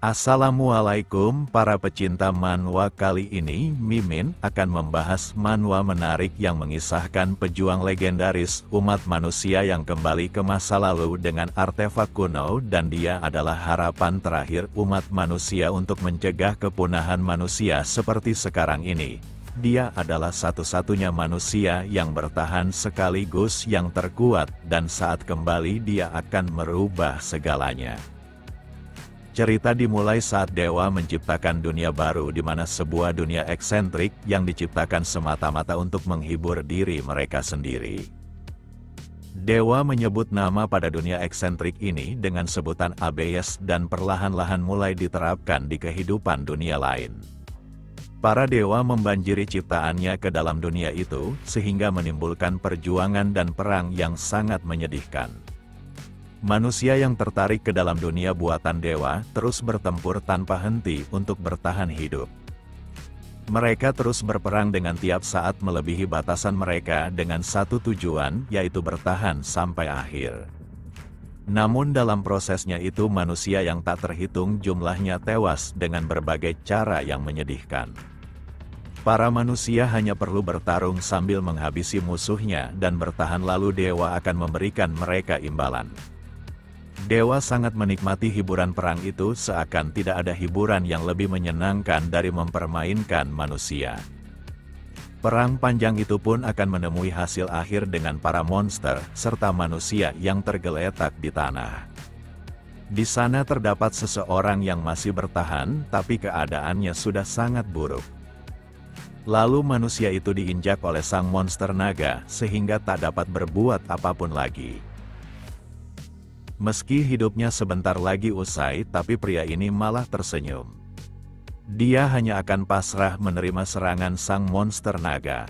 Assalamualaikum para pecinta manhwa. Kali ini Mimin akan membahas manhwa menarik yang mengisahkan pejuang legendaris umat manusia yang kembali ke masa lalu dengan artefak kuno, dan dia adalah harapan terakhir umat manusia untuk mencegah kepunahan manusia seperti sekarang ini. Dia adalah satu-satunya manusia yang bertahan sekaligus yang terkuat, dan saat kembali dia akan merubah segalanya. Cerita dimulai saat Dewa menciptakan dunia baru, di mana sebuah dunia eksentrik yang diciptakan semata-mata untuk menghibur diri mereka sendiri. Dewa menyebut nama pada dunia eksentrik ini dengan sebutan Abyes, dan perlahan-lahan mulai diterapkan di kehidupan dunia lain. Para dewa membanjiri ciptaannya ke dalam dunia itu, sehingga menimbulkan perjuangan dan perang yang sangat menyedihkan. Manusia yang tertarik ke dalam dunia buatan dewa terus bertempur tanpa henti untuk bertahan hidup. Mereka terus berperang dengan tiap saat melebihi batasan mereka dengan satu tujuan, yaitu bertahan sampai akhir. Namun dalam prosesnya itu manusia yang tak terhitung jumlahnya tewas dengan berbagai cara yang menyedihkan. Para manusia hanya perlu bertarung sambil menghabisi musuhnya dan bertahan, lalu dewa akan memberikan mereka imbalan. Dewa sangat menikmati hiburan perang itu, seakan tidak ada hiburan yang lebih menyenangkan dari mempermainkan manusia. Perang panjang itu pun akan menemui hasil akhir dengan para monster serta manusia yang tergeletak di tanah. Di sana terdapat seseorang yang masih bertahan, tapi keadaannya sudah sangat buruk. Lalu manusia itu diinjak oleh sang monster naga, sehingga tak dapat berbuat apapun lagi. Meski hidupnya sebentar lagi usai, tapi pria ini malah tersenyum. Dia hanya akan pasrah menerima serangan sang monster naga.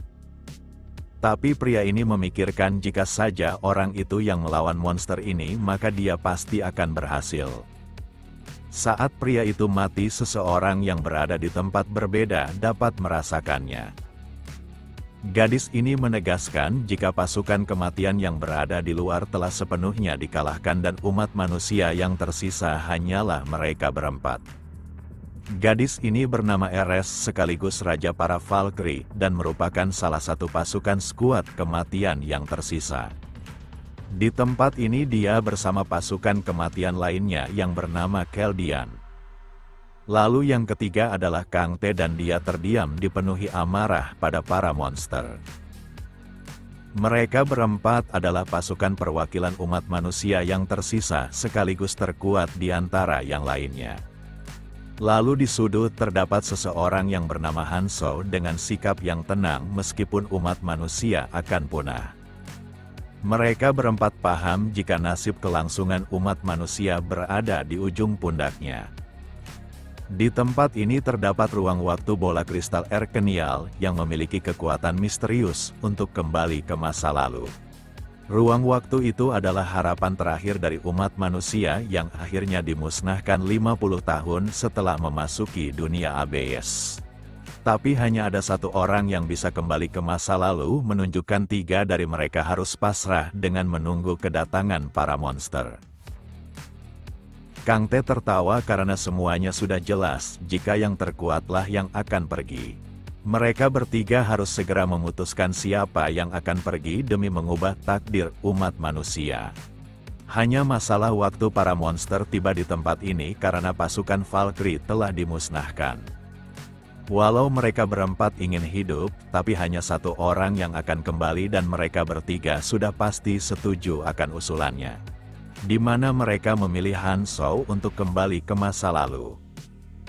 Tapi pria ini memikirkan jika saja orang itu yang melawan monster ini, maka dia pasti akan berhasil. Saat pria itu mati, seseorang yang berada di tempat berbeda dapat merasakannya. Gadis ini menegaskan jika pasukan kematian yang berada di luar telah sepenuhnya dikalahkan dan umat manusia yang tersisa hanyalah mereka berempat. Gadis ini bernama Ares, sekaligus raja para Valkyrie, dan merupakan salah satu pasukan skuad kematian yang tersisa. Di tempat ini dia bersama pasukan kematian lainnya yang bernama Keldian. Lalu yang ketiga adalah Kangte, dan dia terdiam dipenuhi amarah pada para monster. Mereka berempat adalah pasukan perwakilan umat manusia yang tersisa sekaligus terkuat di antara yang lainnya. Lalu di sudut terdapat seseorang yang bernama Hanzo dengan sikap yang tenang meskipun umat manusia akan punah. Mereka berempat paham jika nasib kelangsungan umat manusia berada di ujung pundaknya. Di tempat ini terdapat ruang waktu bola kristal Erkenial yang memiliki kekuatan misterius untuk kembali ke masa lalu. Ruang waktu itu adalah harapan terakhir dari umat manusia yang akhirnya dimusnahkan 50 tahun setelah memasuki dunia Abyes. Tapi hanya ada satu orang yang bisa kembali ke masa lalu, menunjukkan tiga dari mereka harus pasrah dengan menunggu kedatangan para monster. Kangte tertawa karena semuanya sudah jelas jika yang terkuatlah yang akan pergi. Mereka bertiga harus segera memutuskan siapa yang akan pergi demi mengubah takdir umat manusia. Hanya masalah waktu para monster tiba di tempat ini karena pasukan Valkyrie telah dimusnahkan. Walau mereka berempat ingin hidup, tapi hanya satu orang yang akan kembali, dan mereka bertiga sudah pasti setuju akan usulannya. Di mana mereka memilih Hanzo untuk kembali ke masa lalu.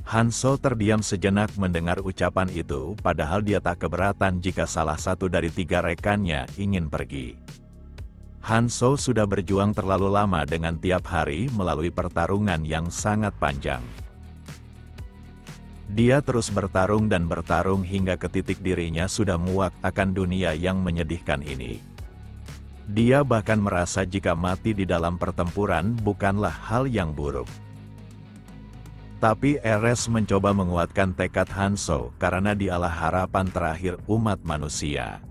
Hanzo terdiam sejenak mendengar ucapan itu, padahal dia tak keberatan jika salah satu dari tiga rekannya ingin pergi. Hanzo sudah berjuang terlalu lama dengan tiap hari melalui pertarungan yang sangat panjang. Dia terus bertarung dan bertarung hingga ke titik dirinya sudah muak akan dunia yang menyedihkan ini. Dia bahkan merasa jika mati di dalam pertempuran bukanlah hal yang buruk. Tapi Ares mencoba menguatkan tekad Hanzo karena dialah harapan terakhir umat manusia.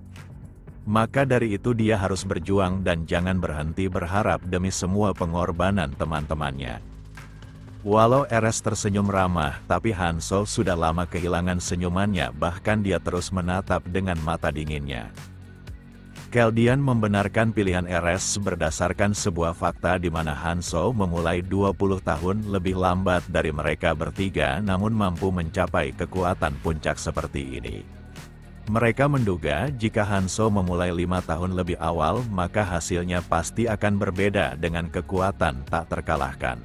Maka dari itu dia harus berjuang dan jangan berhenti berharap demi semua pengorbanan teman-temannya. Walau Ares tersenyum ramah, tapi Hanzo sudah lama kehilangan senyumannya, bahkan dia terus menatap dengan mata dinginnya. Keldian membenarkan pilihan Ares berdasarkan sebuah fakta di mana Hanzo memulai 20 tahun lebih lambat dari mereka bertiga namun mampu mencapai kekuatan puncak seperti ini. Mereka menduga jika Hanzo memulai 5 tahun lebih awal maka hasilnya pasti akan berbeda dengan kekuatan tak terkalahkan.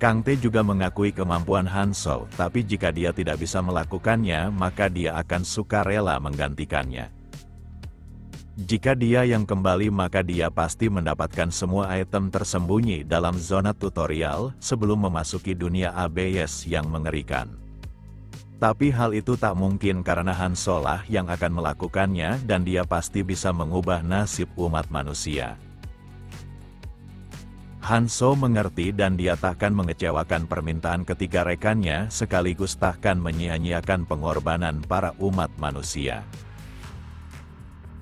Kang Tae juga mengakui kemampuan Hanzo, tapi jika dia tidak bisa melakukannya maka dia akan sukarela menggantikannya. Jika dia yang kembali maka dia pasti mendapatkan semua item tersembunyi dalam zona tutorial sebelum memasuki dunia ABS yang mengerikan. Tapi hal itu tak mungkin karena Hanzo lah yang akan melakukannya dan dia pasti bisa mengubah nasib umat manusia. Hanzo mengerti dan dia takkan mengecewakan permintaan ketiga rekannya sekaligus takkan menyia-nyiakan pengorbanan para umat manusia.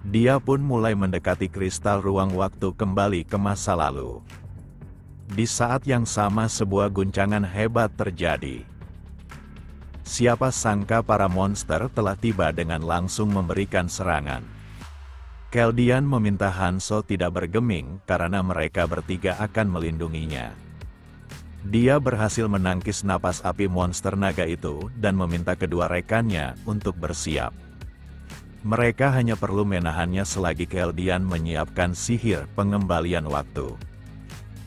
Dia pun mulai mendekati kristal ruang waktu kembali ke masa lalu. Di saat yang sama sebuah guncangan hebat terjadi. Siapa sangka para monster telah tiba dengan langsung memberikan serangan. Keldian meminta Hanzo tidak bergeming karena mereka bertiga akan melindunginya. Dia berhasil menangkis napas api monster naga itu dan meminta kedua rekannya untuk bersiap. Mereka hanya perlu menahannya selagi Keldian menyiapkan sihir pengembalian waktu.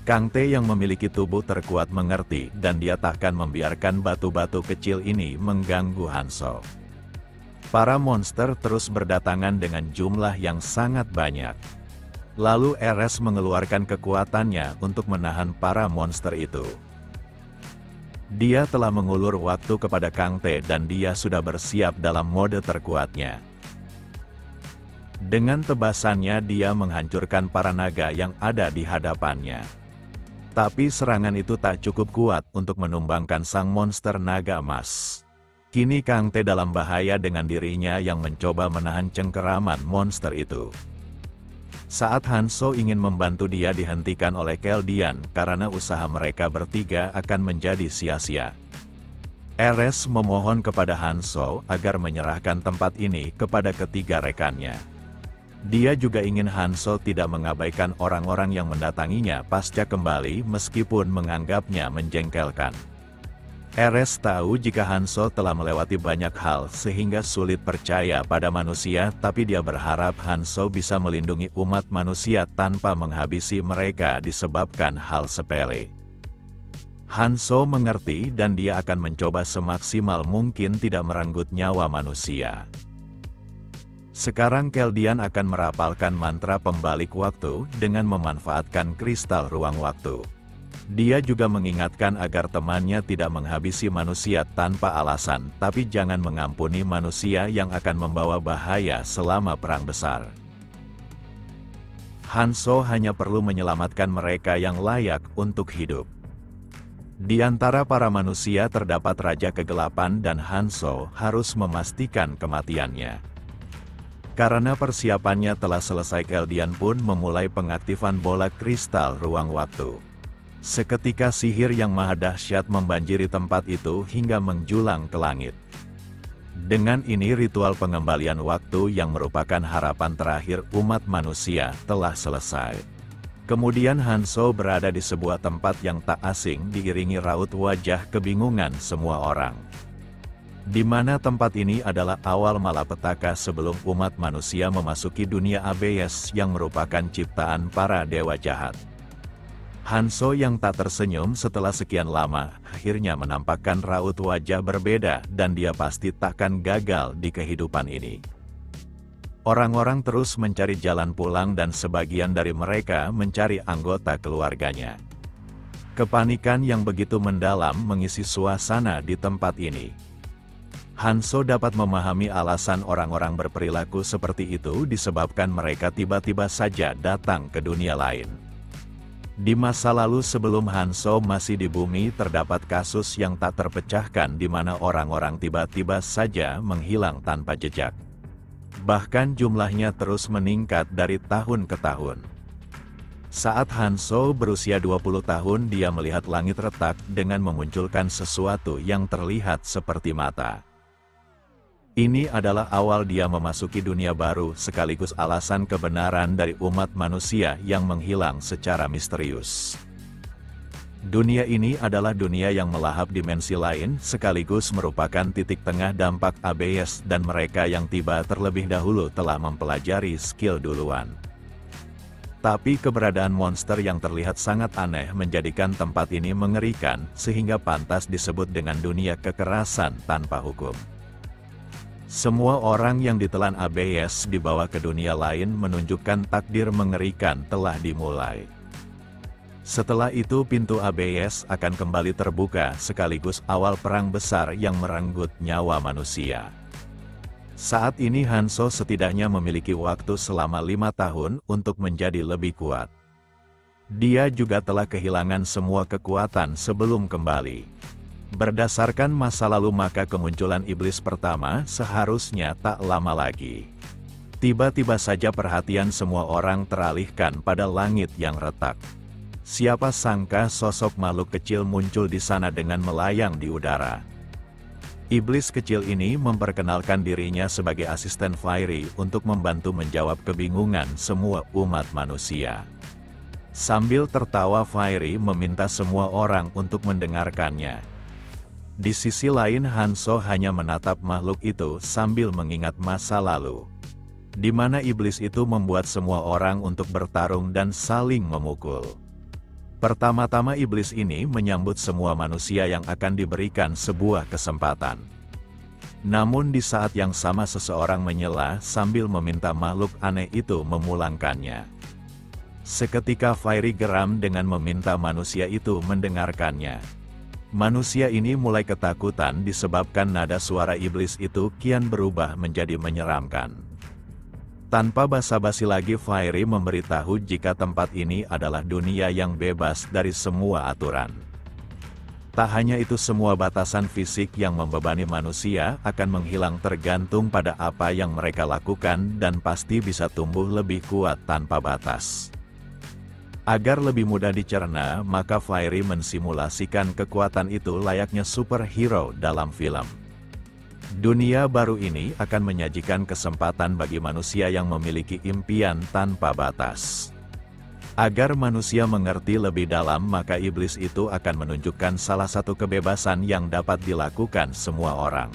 Kang Tae yang memiliki tubuh terkuat mengerti dan dia takkan membiarkan batu-batu kecil ini mengganggu Hanzo. Para monster terus berdatangan dengan jumlah yang sangat banyak. Lalu Ares mengeluarkan kekuatannya untuk menahan para monster itu. Dia telah mengulur waktu kepada Kang Tae dan dia sudah bersiap dalam mode terkuatnya. Dengan tebasannya dia menghancurkan para naga yang ada di hadapannya. Tapi serangan itu tak cukup kuat untuk menumbangkan sang monster naga emas. Kini Kang Tae dalam bahaya dengan dirinya yang mencoba menahan cengkeraman monster itu. Saat Hanzo ingin membantu dia dihentikan oleh Keldian karena usaha mereka bertiga akan menjadi sia-sia. Ares memohon kepada Hanzo agar menyerahkan tempat ini kepada ketiga rekannya. Dia juga ingin Hanzo tidak mengabaikan orang-orang yang mendatanginya pasca kembali meskipun menganggapnya menjengkelkan. Ares tahu jika Hanzo telah melewati banyak hal sehingga sulit percaya pada manusia, tapi dia berharap Hanzo bisa melindungi umat manusia tanpa menghabisi mereka disebabkan hal sepele. Hanzo mengerti dan dia akan mencoba semaksimal mungkin tidak merenggut nyawa manusia. Sekarang Keldian akan merapalkan mantra pembalik waktu dengan memanfaatkan kristal ruang waktu. Dia juga mengingatkan agar temannya tidak menghabisi manusia tanpa alasan, tapi jangan mengampuni manusia yang akan membawa bahaya selama perang besar. Hanzo hanya perlu menyelamatkan mereka yang layak untuk hidup. Di antara para manusia terdapat Raja Kegelapan dan Hanzo harus memastikan kematiannya. Karena persiapannya telah selesai, Keldian pun memulai pengaktifan bola kristal ruang waktu. Seketika sihir yang maha dahsyat membanjiri tempat itu hingga menjulang ke langit. Dengan ini ritual pengembalian waktu yang merupakan harapan terakhir umat manusia telah selesai. Kemudian Hanzo berada di sebuah tempat yang tak asing diiringi raut wajah kebingungan semua orang. Di mana tempat ini adalah awal malapetaka sebelum umat manusia memasuki dunia ABS yang merupakan ciptaan para dewa jahat. Hanzo yang tak tersenyum setelah sekian lama, akhirnya menampakkan raut wajah berbeda dan dia pasti takkan gagal di kehidupan ini. Orang-orang terus mencari jalan pulang dan sebagian dari mereka mencari anggota keluarganya. Kepanikan yang begitu mendalam mengisi suasana di tempat ini. Hanzo dapat memahami alasan orang-orang berperilaku seperti itu disebabkan mereka tiba-tiba saja datang ke dunia lain. Di masa lalu sebelum Hanzo masih di bumi terdapat kasus yang tak terpecahkan di mana orang-orang tiba-tiba saja menghilang tanpa jejak. Bahkan jumlahnya terus meningkat dari tahun ke tahun. Saat Hanso berusia 20 tahun, dia melihat langit retak dengan memunculkan sesuatu yang terlihat seperti mata. Ini adalah awal dia memasuki dunia baru sekaligus alasan kebenaran dari umat manusia yang menghilang secara misterius. Dunia ini adalah dunia yang melahap dimensi lain sekaligus merupakan titik tengah dampak ABS dan mereka yang tiba terlebih dahulu telah mempelajari skill duluan. Tapi keberadaan monster yang terlihat sangat aneh menjadikan tempat ini mengerikan sehingga pantas disebut dengan dunia kekerasan tanpa hukum. Semua orang yang ditelan ABS dibawa ke dunia lain menunjukkan takdir mengerikan telah dimulai. Setelah itu pintu ABS akan kembali terbuka sekaligus awal perang besar yang merenggut nyawa manusia. Saat ini Hanso setidaknya memiliki waktu selama 5 tahun untuk menjadi lebih kuat. Dia juga telah kehilangan semua kekuatan sebelum kembali. Berdasarkan masa lalu maka kemunculan iblis pertama seharusnya tak lama lagi. Tiba-tiba saja perhatian semua orang teralihkan pada langit yang retak. Siapa sangka sosok makhluk kecil muncul di sana dengan melayang di udara. Iblis kecil ini memperkenalkan dirinya sebagai asisten Fiery untuk membantu menjawab kebingungan semua umat manusia. Sambil tertawa Fiery meminta semua orang untuk mendengarkannya. Di sisi lain Hanso hanya menatap makhluk itu sambil mengingat masa lalu, di mana iblis itu membuat semua orang untuk bertarung dan saling memukul. Pertama-tama iblis ini menyambut semua manusia yang akan diberikan sebuah kesempatan. Namun di saat yang sama seseorang menyela sambil meminta makhluk aneh itu memulangkannya. Seketika Fiery geram dengan meminta manusia itu mendengarkannya. Manusia ini mulai ketakutan disebabkan nada suara iblis itu kian berubah menjadi menyeramkan. Tanpa basa-basi lagi Fiery memberitahu jika tempat ini adalah dunia yang bebas dari semua aturan. Tak hanya itu semua batasan fisik yang membebani manusia akan menghilang tergantung pada apa yang mereka lakukan dan pasti bisa tumbuh lebih kuat tanpa batas. Agar lebih mudah dicerna, maka Fiery mensimulasikan kekuatan itu layaknya superhero dalam film. Dunia baru ini akan menyajikan kesempatan bagi manusia yang memiliki impian tanpa batas. Agar manusia mengerti lebih dalam, maka iblis itu akan menunjukkan salah satu kebebasan yang dapat dilakukan semua orang.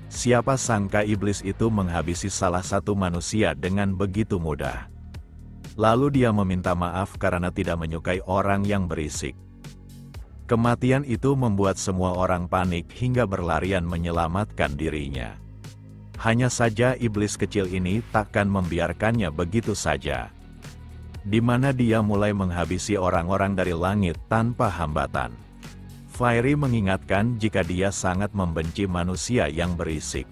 Siapa sangka iblis itu menghabisi salah satu manusia dengan begitu mudah. Lalu dia meminta maaf karena tidak menyukai orang yang berisik. Kematian itu membuat semua orang panik hingga berlarian menyelamatkan dirinya. Hanya saja iblis kecil ini takkan membiarkannya begitu saja. Di mana dia mulai menghabisi orang-orang dari langit tanpa hambatan. Fiery mengingatkan jika dia sangat membenci manusia yang berisik.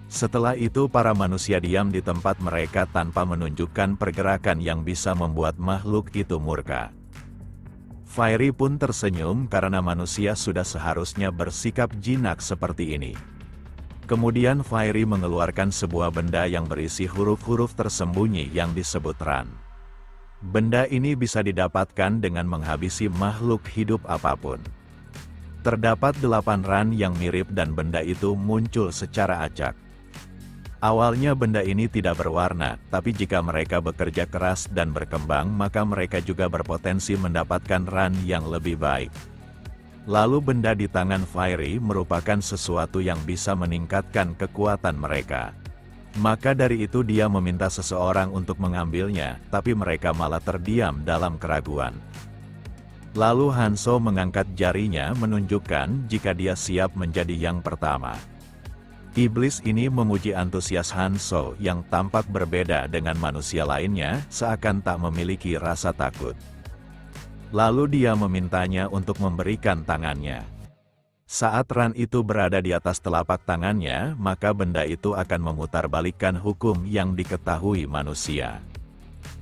Setelah itu para manusia diam di tempat mereka tanpa menunjukkan pergerakan yang bisa membuat makhluk itu murka. Fiery pun tersenyum karena manusia sudah seharusnya bersikap jinak seperti ini. Kemudian Fiery mengeluarkan sebuah benda yang berisi huruf-huruf tersembunyi yang disebut Ran. Benda ini bisa didapatkan dengan menghabisi makhluk hidup apapun. Terdapat 8 Ran yang mirip dan benda itu muncul secara acak. Awalnya benda ini tidak berwarna, tapi jika mereka bekerja keras dan berkembang maka mereka juga berpotensi mendapatkan Ran yang lebih baik. Lalu benda di tangan Fiery merupakan sesuatu yang bisa meningkatkan kekuatan mereka. Maka dari itu dia meminta seseorang untuk mengambilnya, tapi mereka malah terdiam dalam keraguan. Lalu Hanso mengangkat jarinya menunjukkan jika dia siap menjadi yang pertama. Iblis ini memuji antusias Hanso yang tampak berbeda dengan manusia lainnya, seakan tak memiliki rasa takut. Lalu dia memintanya untuk memberikan tangannya. Saat Ran itu berada di atas telapak tangannya, maka benda itu akan memutarbalikkan hukum yang diketahui manusia.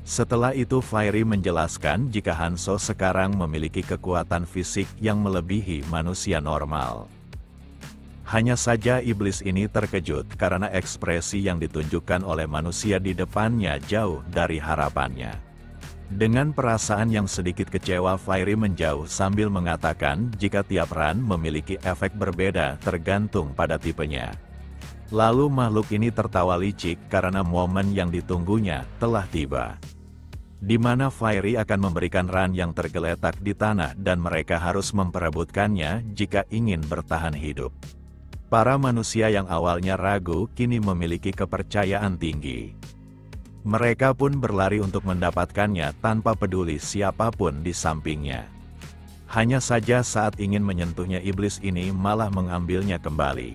Setelah itu Fiery menjelaskan jika Hanso sekarang memiliki kekuatan fisik yang melebihi manusia normal. Hanya saja iblis ini terkejut karena ekspresi yang ditunjukkan oleh manusia di depannya jauh dari harapannya. Dengan perasaan yang sedikit kecewa, Fairy menjauh sambil mengatakan jika tiap run memiliki efek berbeda tergantung pada tipenya. Lalu makhluk ini tertawa licik karena momen yang ditunggunya telah tiba, di mana Fairy akan memberikan run yang tergeletak di tanah dan mereka harus memperebutkannya jika ingin bertahan hidup. Para manusia yang awalnya ragu kini memiliki kepercayaan tinggi. Mereka pun berlari untuk mendapatkannya tanpa peduli siapapun di sampingnya. Hanya saja saat ingin menyentuhnya, iblis ini malah mengambilnya kembali.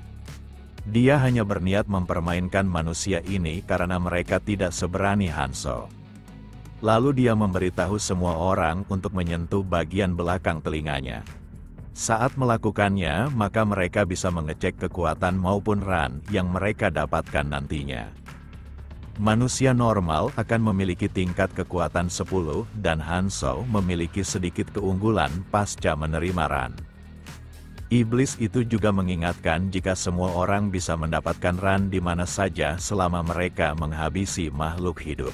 Dia hanya berniat mempermainkan manusia ini karena mereka tidak seberani Hanzo. Lalu dia memberitahu semua orang untuk menyentuh bagian belakang telinganya. Saat melakukannya, maka mereka bisa mengecek kekuatan maupun run yang mereka dapatkan nantinya. Manusia normal akan memiliki tingkat kekuatan 10 dan Hanzo memiliki sedikit keunggulan pasca menerima run. Iblis itu juga mengingatkan jika semua orang bisa mendapatkan run di mana saja selama mereka menghabisi makhluk hidup.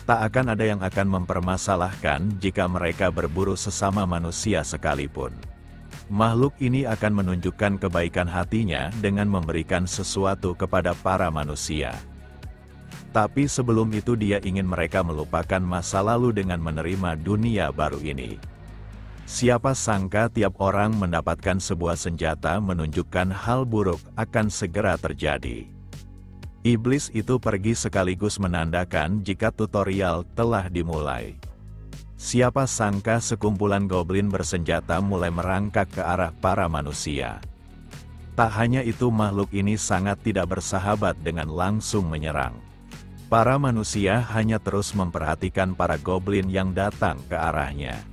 Tak akan ada yang akan mempermasalahkan jika mereka berburu sesama manusia sekalipun. Makhluk ini akan menunjukkan kebaikan hatinya dengan memberikan sesuatu kepada para manusia. Tapi sebelum itu dia ingin mereka melupakan masa lalu dengan menerima dunia baru ini. Siapa sangka tiap orang mendapatkan sebuah senjata menunjukkan hal buruk akan segera terjadi. Iblis itu pergi sekaligus menandakan jika tutorial telah dimulai. Siapa sangka sekumpulan goblin bersenjata mulai merangkak ke arah para manusia. Tak hanya itu, makhluk ini sangat tidak bersahabat dengan langsung menyerang. Para manusia hanya terus memperhatikan para goblin yang datang ke arahnya.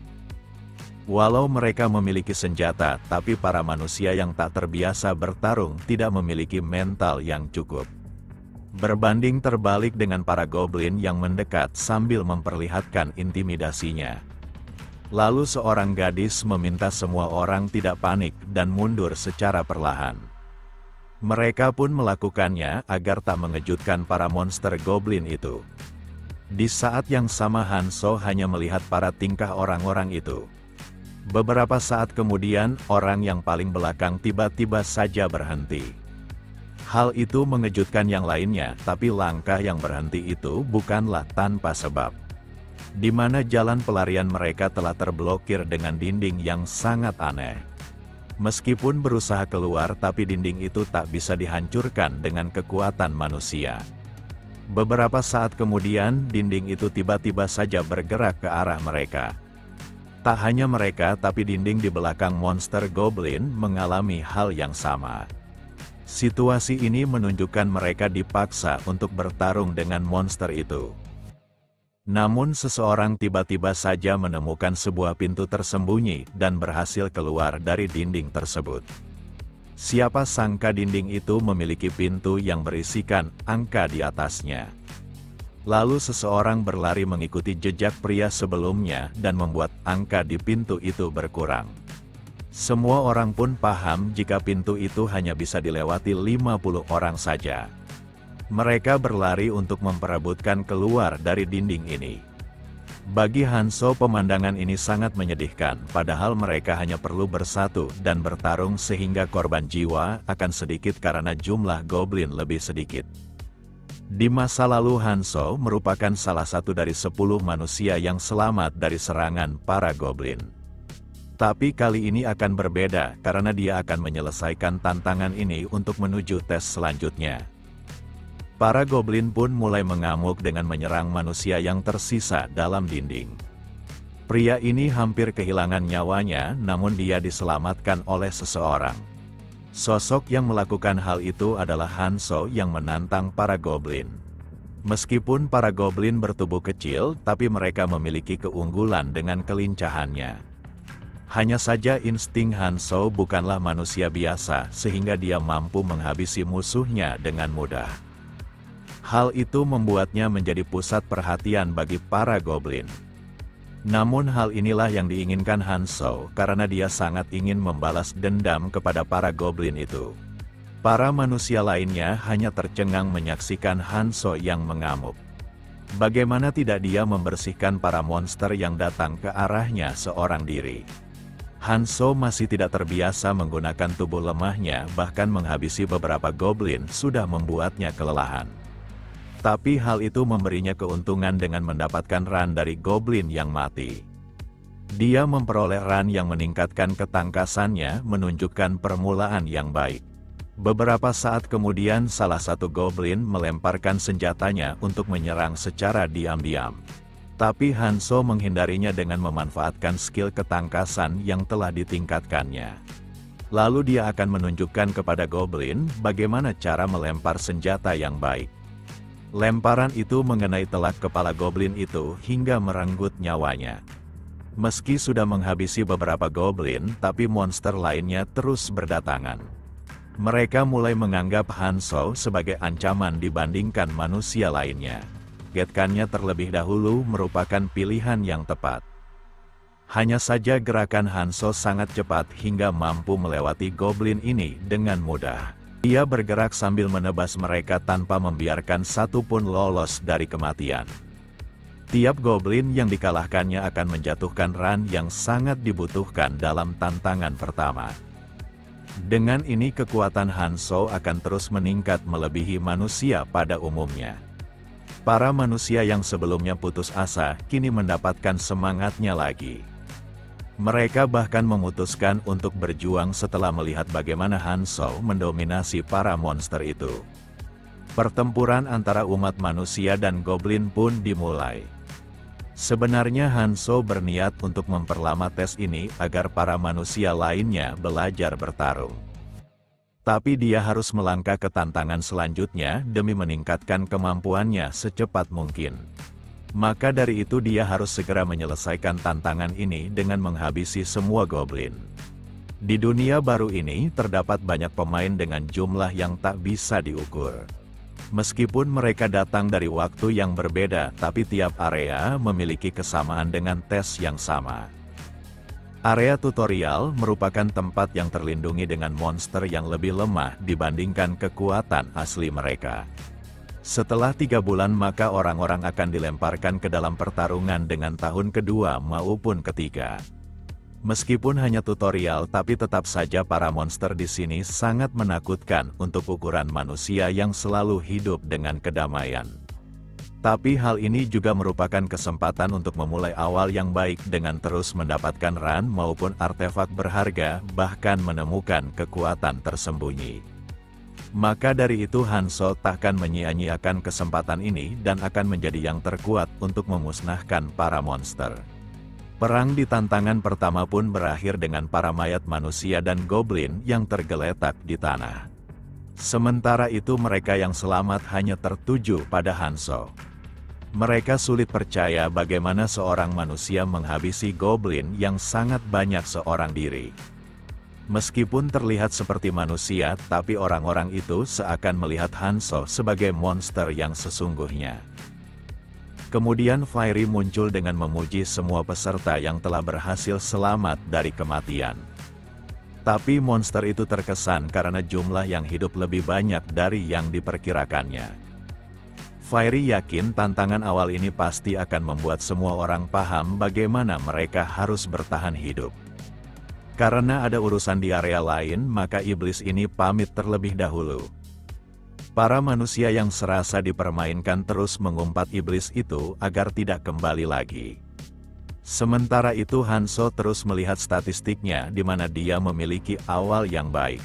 Walau mereka memiliki senjata, tapi para manusia yang tak terbiasa bertarung tidak memiliki mental yang cukup. Berbanding terbalik dengan para goblin yang mendekat sambil memperlihatkan intimidasinya. Lalu seorang gadis meminta semua orang tidak panik dan mundur secara perlahan. Mereka pun melakukannya agar tak mengejutkan para monster goblin itu. Di saat yang sama Hanzo hanya melihat para tingkah orang-orang itu. Beberapa saat kemudian, orang yang paling belakang tiba-tiba saja berhenti. Hal itu mengejutkan yang lainnya, tapi langkah yang berhenti itu bukanlah tanpa sebab. Di mana jalan pelarian mereka telah terblokir dengan dinding yang sangat aneh. Meskipun berusaha keluar, tapi dinding itu tak bisa dihancurkan dengan kekuatan manusia. Beberapa saat kemudian, dinding itu tiba-tiba saja bergerak ke arah mereka. Tak hanya mereka, tapi dinding di belakang monster goblin mengalami hal yang sama. Situasi ini menunjukkan mereka dipaksa untuk bertarung dengan monster itu. Namun seseorang tiba-tiba saja menemukan sebuah pintu tersembunyi dan berhasil keluar dari dinding tersebut. Siapa sangka dinding itu memiliki pintu yang berisikan angka di atasnya. Lalu seseorang berlari mengikuti jejak pria sebelumnya dan membuat angka di pintu itu berkurang. Semua orang pun paham jika pintu itu hanya bisa dilewati 50 orang saja. Mereka berlari untuk memperebutkan keluar dari dinding ini. Bagi Hanzo, pemandangan ini sangat menyedihkan, padahal mereka hanya perlu bersatu dan bertarung sehingga korban jiwa akan sedikit karena jumlah goblin lebih sedikit. Di masa lalu Hanzo merupakan salah satu dari 10 manusia yang selamat dari serangan para goblin. Tapi kali ini akan berbeda karena dia akan menyelesaikan tantangan ini untuk menuju tes selanjutnya. Para goblin pun mulai mengamuk dengan menyerang manusia yang tersisa dalam dinding. Pria ini hampir kehilangan nyawanya, namun dia diselamatkan oleh seseorang. Sosok yang melakukan hal itu adalah Hanzo yang menantang para goblin. Meskipun para goblin bertubuh kecil, tapi mereka memiliki keunggulan dengan kelincahannya. Hanya saja insting Hanzo bukanlah manusia biasa, sehingga dia mampu menghabisi musuhnya dengan mudah. Hal itu membuatnya menjadi pusat perhatian bagi para goblin. Namun hal inilah yang diinginkan Hanzo karena dia sangat ingin membalas dendam kepada para goblin itu. Para manusia lainnya hanya tercengang menyaksikan Hanzo yang mengamuk. Bagaimana tidak dia membersihkan para monster yang datang ke arahnya seorang diri. Hanzo masih tidak terbiasa menggunakan tubuh lemahnya, bahkan menghabisi beberapa goblin sudah membuatnya kelelahan. Tapi hal itu memberinya keuntungan dengan mendapatkan ran dari goblin yang mati. Dia memperoleh ran yang meningkatkan ketangkasannya, menunjukkan permulaan yang baik. Beberapa saat kemudian salah satu goblin melemparkan senjatanya untuk menyerang secara diam-diam. Tapi Hanzo menghindarinya dengan memanfaatkan skill ketangkasan yang telah ditingkatkannya. Lalu dia akan menunjukkan kepada goblin bagaimana cara melempar senjata yang baik. Lemparan itu mengenai telak kepala goblin itu hingga merenggut nyawanya. Meski sudah menghabisi beberapa goblin, tapi monster lainnya terus berdatangan. Mereka mulai menganggap Hanzo sebagai ancaman dibandingkan manusia lainnya. Getkannya terlebih dahulu merupakan pilihan yang tepat. Hanya saja gerakan Hanzo sangat cepat hingga mampu melewati goblin ini dengan mudah. Dia bergerak sambil menebas mereka tanpa membiarkan satu pun lolos dari kematian. Tiap goblin yang dikalahkannya akan menjatuhkan ran yang sangat dibutuhkan dalam tantangan pertama. Dengan ini kekuatan Hanzo akan terus meningkat melebihi manusia pada umumnya. Para manusia yang sebelumnya putus asa, kini mendapatkan semangatnya lagi. Mereka bahkan memutuskan untuk berjuang setelah melihat bagaimana Hanzo mendominasi para monster itu. Pertempuran antara umat manusia dan goblin pun dimulai. Sebenarnya Hanzo berniat untuk memperlama tes ini agar para manusia lainnya belajar bertarung. Tapi dia harus melangkah ke tantangan selanjutnya demi meningkatkan kemampuannya secepat mungkin. Maka dari itu dia harus segera menyelesaikan tantangan ini dengan menghabisi semua goblin. Di dunia baru ini terdapat banyak pemain dengan jumlah yang tak bisa diukur. Meskipun mereka datang dari waktu yang berbeda, tapi tiap area memiliki kesamaan dengan tes yang sama. Area tutorial merupakan tempat yang terlindungi dengan monster yang lebih lemah dibandingkan kekuatan asli mereka. Setelah 3 bulan maka orang-orang akan dilemparkan ke dalam pertarungan dengan tahun kedua maupun ketiga. Meskipun hanya tutorial tapi tetap saja para monster di sini sangat menakutkan untuk ukuran manusia yang selalu hidup dengan kedamaian. Tapi hal ini juga merupakan kesempatan untuk memulai awal yang baik dengan terus mendapatkan ran maupun artefak berharga, bahkan menemukan kekuatan tersembunyi. Maka dari itu Hanzo takkan menyia-nyiakan kesempatan ini dan akan menjadi yang terkuat untuk memusnahkan para monster. Perang di tantangan pertama pun berakhir dengan para mayat manusia dan goblin yang tergeletak di tanah. Sementara itu mereka yang selamat hanya tertuju pada Hanzo. Mereka sulit percaya bagaimana seorang manusia menghabisi goblin yang sangat banyak seorang diri. Meskipun terlihat seperti manusia, tapi orang-orang itu seakan melihat Hanzo sebagai monster yang sesungguhnya. Kemudian Fairy muncul dengan memuji semua peserta yang telah berhasil selamat dari kematian. Tapi monster itu terkesan karena jumlah yang hidup lebih banyak dari yang diperkirakannya. Fairy yakin tantangan awal ini pasti akan membuat semua orang paham bagaimana mereka harus bertahan hidup. Karena ada urusan di area lain, maka iblis ini pamit terlebih dahulu. Para manusia yang serasa dipermainkan terus mengumpat iblis itu agar tidak kembali lagi. Sementara itu Hanzo terus melihat statistiknya di mana dia memiliki awal yang baik.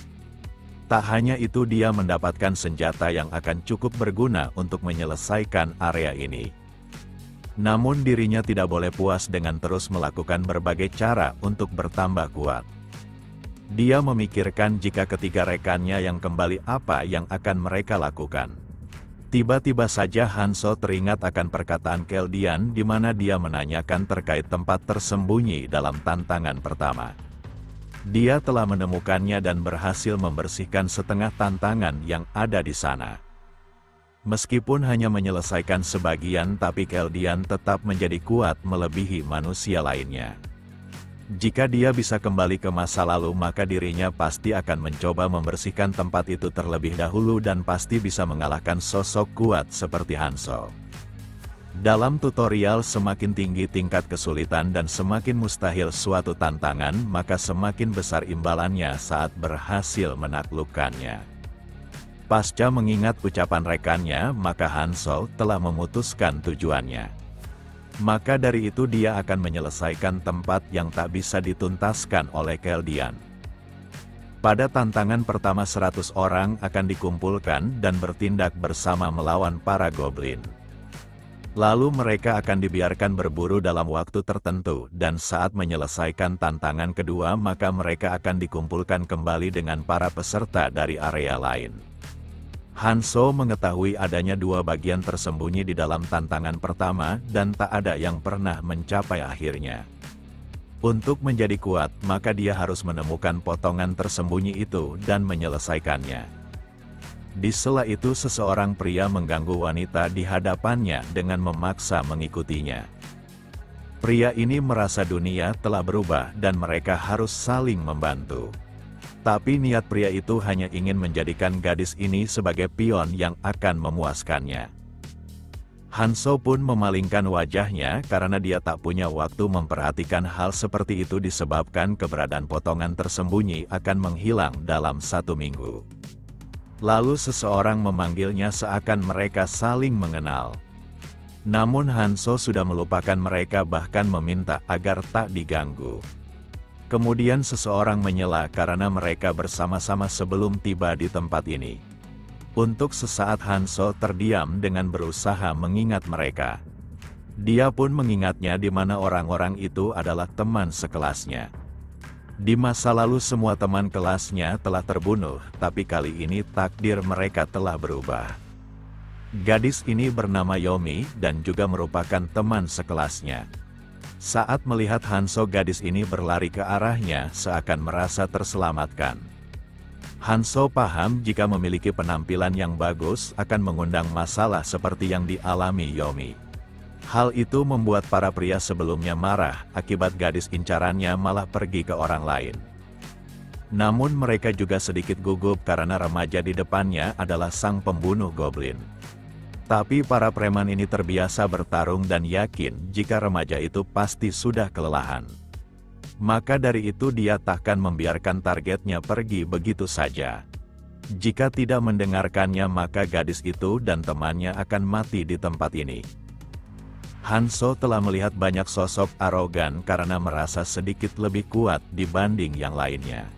Tak hanya itu, dia mendapatkan senjata yang akan cukup berguna untuk menyelesaikan area ini. Namun dirinya tidak boleh puas dengan terus melakukan berbagai cara untuk bertambah kuat. Dia memikirkan jika ketiga rekannya yang kembali apa yang akan mereka lakukan. Tiba-tiba saja Hanzo teringat akan perkataan Keldian di mana dia menanyakan terkait tempat tersembunyi dalam tantangan pertama. Dia telah menemukannya dan berhasil membersihkan setengah tantangan yang ada di sana. Meskipun hanya menyelesaikan sebagian, tapi Keldian tetap menjadi kuat melebihi manusia lainnya. Jika dia bisa kembali ke masa lalu, maka dirinya pasti akan mencoba membersihkan tempat itu terlebih dahulu dan pasti bisa mengalahkan sosok kuat seperti Hanzo. Dalam tutorial, semakin tinggi tingkat kesulitan dan semakin mustahil suatu tantangan, maka semakin besar imbalannya saat berhasil menaklukkannya. Pasca mengingat ucapan rekannya, maka Hanzo telah memutuskan tujuannya. Maka dari itu dia akan menyelesaikan tempat yang tak bisa dituntaskan oleh Keldian. Pada tantangan pertama 100 orang akan dikumpulkan dan bertindak bersama melawan para goblin. Lalu mereka akan dibiarkan berburu dalam waktu tertentu, dan saat menyelesaikan tantangan kedua maka mereka akan dikumpulkan kembali dengan para peserta dari area lain. Hanzo mengetahui adanya dua bagian tersembunyi di dalam tantangan pertama dan tak ada yang pernah mencapai akhirnya. Untuk menjadi kuat, maka dia harus menemukan potongan tersembunyi itu dan menyelesaikannya. Di sela itu seseorang pria mengganggu wanita di hadapannya dengan memaksa mengikutinya. Pria ini merasa dunia telah berubah dan mereka harus saling membantu. Tapi niat pria itu hanya ingin menjadikan gadis ini sebagai pion yang akan memuaskannya. Hanzo pun memalingkan wajahnya karena dia tak punya waktu memperhatikan hal seperti itu disebabkan keberadaan potongan tersembunyi akan menghilang dalam 1 minggu. Lalu seseorang memanggilnya seakan mereka saling mengenal. Namun Hanzo sudah melupakan mereka, bahkan meminta agar tak diganggu. Kemudian seseorang menyela karena mereka bersama-sama sebelum tiba di tempat ini. Untuk sesaat Hanzo terdiam dengan berusaha mengingat mereka. Dia pun mengingatnya di mana orang-orang itu adalah teman sekelasnya. Di masa lalu semua teman kelasnya telah terbunuh, tapi kali ini takdir mereka telah berubah. Gadis ini bernama Yomi dan juga merupakan teman sekelasnya. Saat melihat Hanzo, gadis ini berlari ke arahnya seakan merasa terselamatkan. Hanzo paham jika memiliki penampilan yang bagus akan mengundang masalah seperti yang dialami Yomi. Hal itu membuat para pria sebelumnya marah, akibat gadis incarannya malah pergi ke orang lain. Namun mereka juga sedikit gugup karena remaja di depannya adalah sang pembunuh goblin. Tapi para preman ini terbiasa bertarung dan yakin jika remaja itu pasti sudah kelelahan. Maka dari itu dia takkan membiarkan targetnya pergi begitu saja. Jika tidak mendengarkannya maka gadis itu dan temannya akan mati di tempat ini. Hanzo telah melihat banyak sosok arogan karena merasa sedikit lebih kuat dibanding yang lainnya.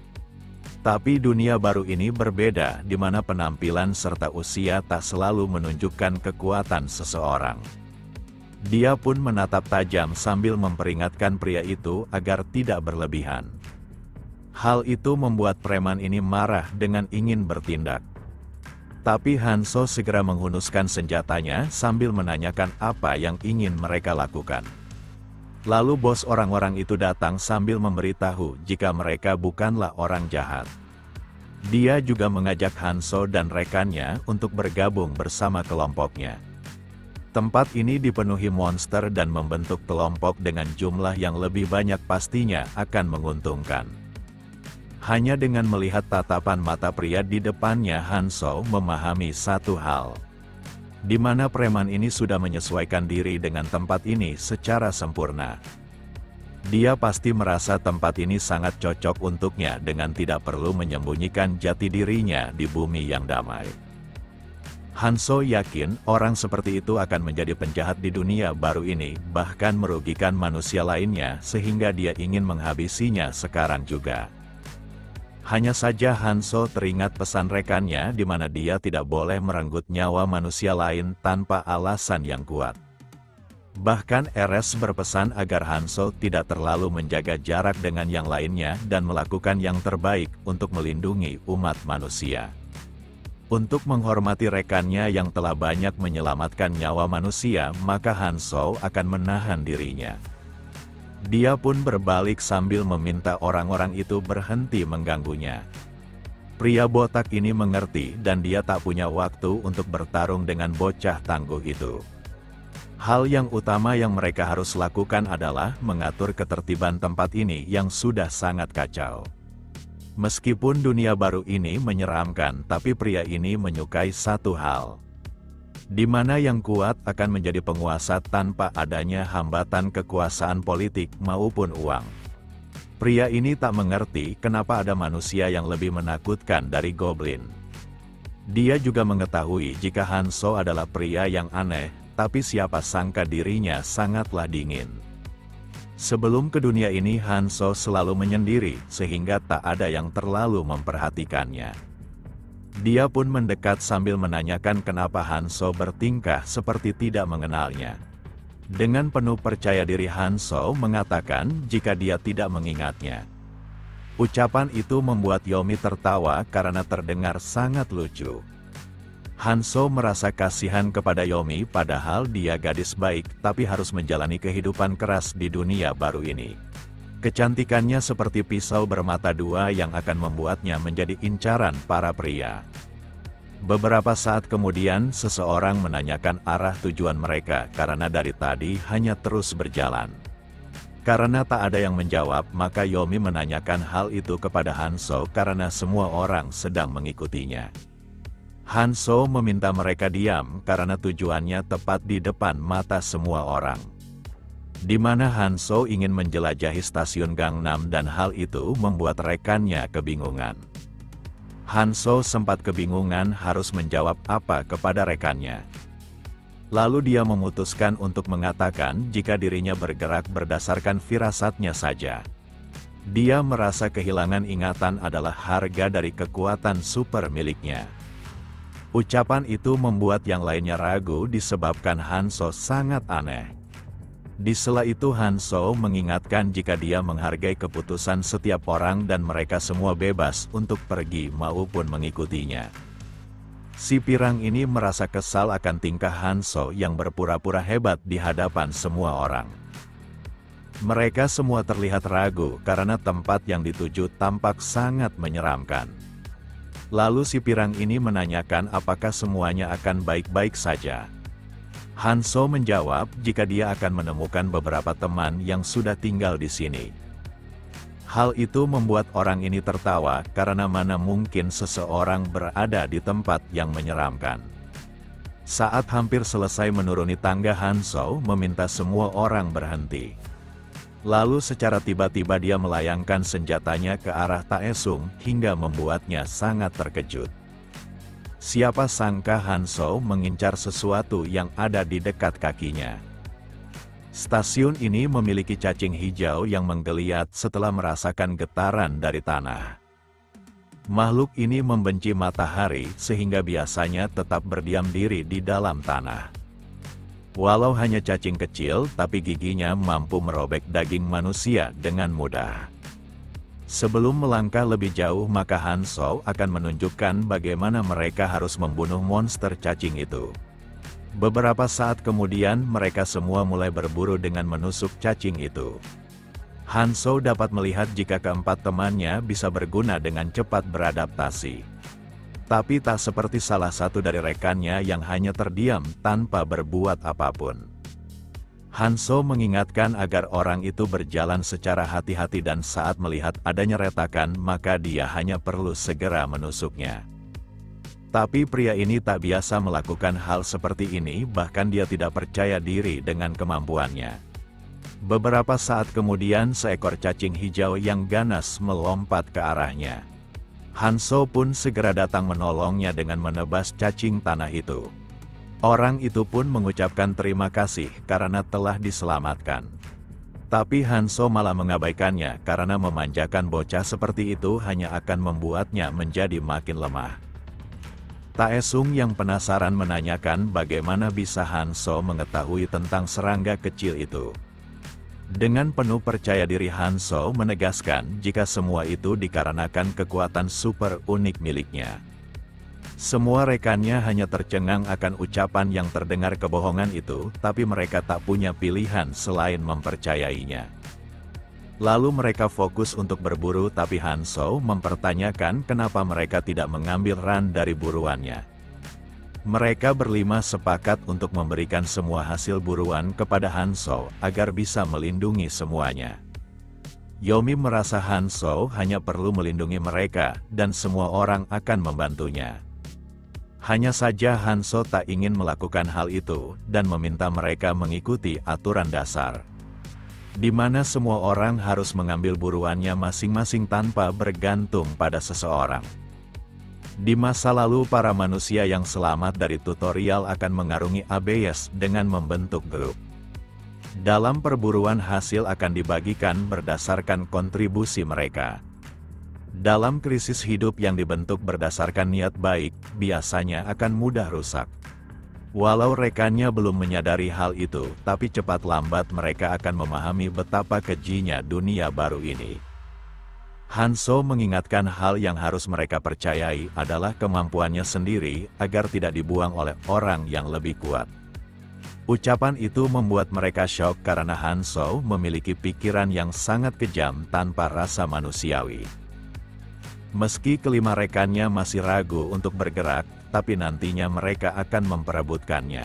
Tapi dunia baru ini berbeda, di mana penampilan serta usia tak selalu menunjukkan kekuatan seseorang. Dia pun menatap tajam sambil memperingatkan pria itu agar tidak berlebihan. Hal itu membuat preman ini marah dengan ingin bertindak. Tapi Hanzo segera menghunuskan senjatanya sambil menanyakan apa yang ingin mereka lakukan. Lalu bos orang-orang itu datang sambil memberitahu jika mereka bukanlah orang jahat. Dia juga mengajak Hanzo dan rekannya untuk bergabung bersama kelompoknya. Tempat ini dipenuhi monster dan membentuk kelompok dengan jumlah yang lebih banyak pastinya akan menguntungkan. Hanya dengan melihat tatapan mata pria di depannya, Hanzo memahami satu hal. Di mana preman ini sudah menyesuaikan diri dengan tempat ini secara sempurna. Dia pasti merasa tempat ini sangat cocok untuknya dengan tidak perlu menyembunyikan jati dirinya di bumi yang damai. Hanzo yakin orang seperti itu akan menjadi penjahat di dunia baru ini, bahkan merugikan manusia lainnya sehingga dia ingin menghabisinya sekarang juga. Hanya saja Hanzo teringat pesan rekannya di mana dia tidak boleh merenggut nyawa manusia lain tanpa alasan yang kuat. Bahkan Eres berpesan agar Hanzo tidak terlalu menjaga jarak dengan yang lainnya dan melakukan yang terbaik untuk melindungi umat manusia. Untuk menghormati rekannya yang telah banyak menyelamatkan nyawa manusia, maka Hanzo akan menahan dirinya. Dia pun berbalik sambil meminta orang-orang itu berhenti mengganggunya. Pria botak ini mengerti dan dia tak punya waktu untuk bertarung dengan bocah tangguh itu. Hal yang utama yang mereka harus lakukan adalah mengatur ketertiban tempat ini yang sudah sangat kacau. Meskipun dunia baru ini menyeramkan, tapi pria ini menyukai satu hal, di mana yang kuat akan menjadi penguasa tanpa adanya hambatan kekuasaan politik maupun uang. Pria ini tak mengerti kenapa ada manusia yang lebih menakutkan dari goblin. Dia juga mengetahui jika Hanzo adalah pria yang aneh, tapi siapa sangka dirinya sangatlah dingin. Sebelum ke dunia ini Hanzo selalu menyendiri, sehingga tak ada yang terlalu memperhatikannya. Dia pun mendekat sambil menanyakan kenapa Hanzo bertingkah seperti tidak mengenalnya. Dengan penuh percaya diri Hanzo mengatakan jika dia tidak mengingatnya. Ucapan itu membuat Yomi tertawa karena terdengar sangat lucu. Hanzo merasa kasihan kepada Yomi padahal dia gadis baik tapi harus menjalani kehidupan keras di dunia baru ini. Kecantikannya seperti pisau bermata dua yang akan membuatnya menjadi incaran para pria. Beberapa saat kemudian seseorang menanyakan arah tujuan mereka karena dari tadi hanya terus berjalan. Karena tak ada yang menjawab maka Yomi menanyakan hal itu kepada Hanzo karena semua orang sedang mengikutinya. Hanzo meminta mereka diam karena tujuannya tepat di depan mata semua orang. Di mana Hanzo ingin menjelajahi stasiun Gangnam dan hal itu membuat rekannya kebingungan. Hanzo sempat kebingungan harus menjawab apa kepada rekannya. Lalu dia memutuskan untuk mengatakan jika dirinya bergerak berdasarkan firasatnya saja. Dia merasa kehilangan ingatan adalah harga dari kekuatan super miliknya. Ucapan itu membuat yang lainnya ragu disebabkan Hanzo sangat aneh. Di sela itu Hanzo mengingatkan jika dia menghargai keputusan setiap orang dan mereka semua bebas untuk pergi maupun mengikutinya. Si pirang ini merasa kesal akan tingkah Hanzo yang berpura-pura hebat di hadapan semua orang. Mereka semua terlihat ragu karena tempat yang dituju tampak sangat menyeramkan. Lalu si pirang ini menanyakan apakah semuanya akan baik-baik saja. Hanzo menjawab jika dia akan menemukan beberapa teman yang sudah tinggal di sini. Hal itu membuat orang ini tertawa karena mana mungkin seseorang berada di tempat yang menyeramkan. Saat hampir selesai menuruni tangga Hanzo meminta semua orang berhenti. Lalu secara tiba-tiba dia melayangkan senjatanya ke arah Taesung hingga membuatnya sangat terkejut. Siapa sangka Hanzo mengincar sesuatu yang ada di dekat kakinya. Stasiun ini memiliki cacing hijau yang menggeliat setelah merasakan getaran dari tanah. Makhluk ini membenci matahari sehingga biasanya tetap berdiam diri di dalam tanah. Walau hanya cacing kecil, tapi giginya mampu merobek daging manusia dengan mudah. Sebelum melangkah lebih jauh maka Hanzo akan menunjukkan bagaimana mereka harus membunuh monster cacing itu. Beberapa saat kemudian mereka semua mulai berburu dengan menusuk cacing itu. Hanzo dapat melihat jika keempat temannya bisa berguna dengan cepat beradaptasi. Tapi tak seperti salah satu dari rekannya yang hanya terdiam tanpa berbuat apapun. Hanzo mengingatkan agar orang itu berjalan secara hati-hati dan saat melihat adanya retakan maka dia hanya perlu segera menusuknya. Tapi pria ini tak biasa melakukan hal seperti ini, bahkan dia tidak percaya diri dengan kemampuannya. Beberapa saat kemudian seekor cacing hijau yang ganas melompat ke arahnya. Hanzo pun segera datang menolongnya dengan menebas cacing tanah itu. Orang itu pun mengucapkan terima kasih karena telah diselamatkan. Tapi Hanzo malah mengabaikannya karena memanjakan bocah seperti itu hanya akan membuatnya menjadi makin lemah. Taesung yang penasaran menanyakan bagaimana bisa Hanzo mengetahui tentang serangga kecil itu. Dengan penuh percaya diri Hanzo menegaskan jika semua itu dikarenakan kekuatan super unik miliknya. Semua rekannya hanya tercengang akan ucapan yang terdengar kebohongan itu, tapi mereka tak punya pilihan selain mempercayainya. Lalu mereka fokus untuk berburu, tapi Hanso mempertanyakan kenapa mereka tidak mengambil ran dari buruannya. Mereka berlima sepakat untuk memberikan semua hasil buruan kepada Hanso agar bisa melindungi semuanya. Yomi merasa Hanso hanya perlu melindungi mereka dan semua orang akan membantunya. Hanya saja Hanso tak ingin melakukan hal itu dan meminta mereka mengikuti aturan dasar, di mana semua orang harus mengambil buruannya masing-masing tanpa bergantung pada seseorang. Di masa lalu para manusia yang selamat dari tutorial akan mengarungi Abyss dengan membentuk grup. Dalam perburuan hasil akan dibagikan berdasarkan kontribusi mereka. Dalam krisis hidup yang dibentuk berdasarkan niat baik, biasanya akan mudah rusak. Walau rekannya belum menyadari hal itu, tapi cepat lambat mereka akan memahami betapa kejinya dunia baru ini. Hanso mengingatkan hal yang harus mereka percayai adalah kemampuannya sendiri agar tidak dibuang oleh orang yang lebih kuat. Ucapan itu membuat mereka syok karena Hanso memiliki pikiran yang sangat kejam tanpa rasa manusiawi. Meski kelima rekannya masih ragu untuk bergerak, tapi nantinya mereka akan memperebutkannya.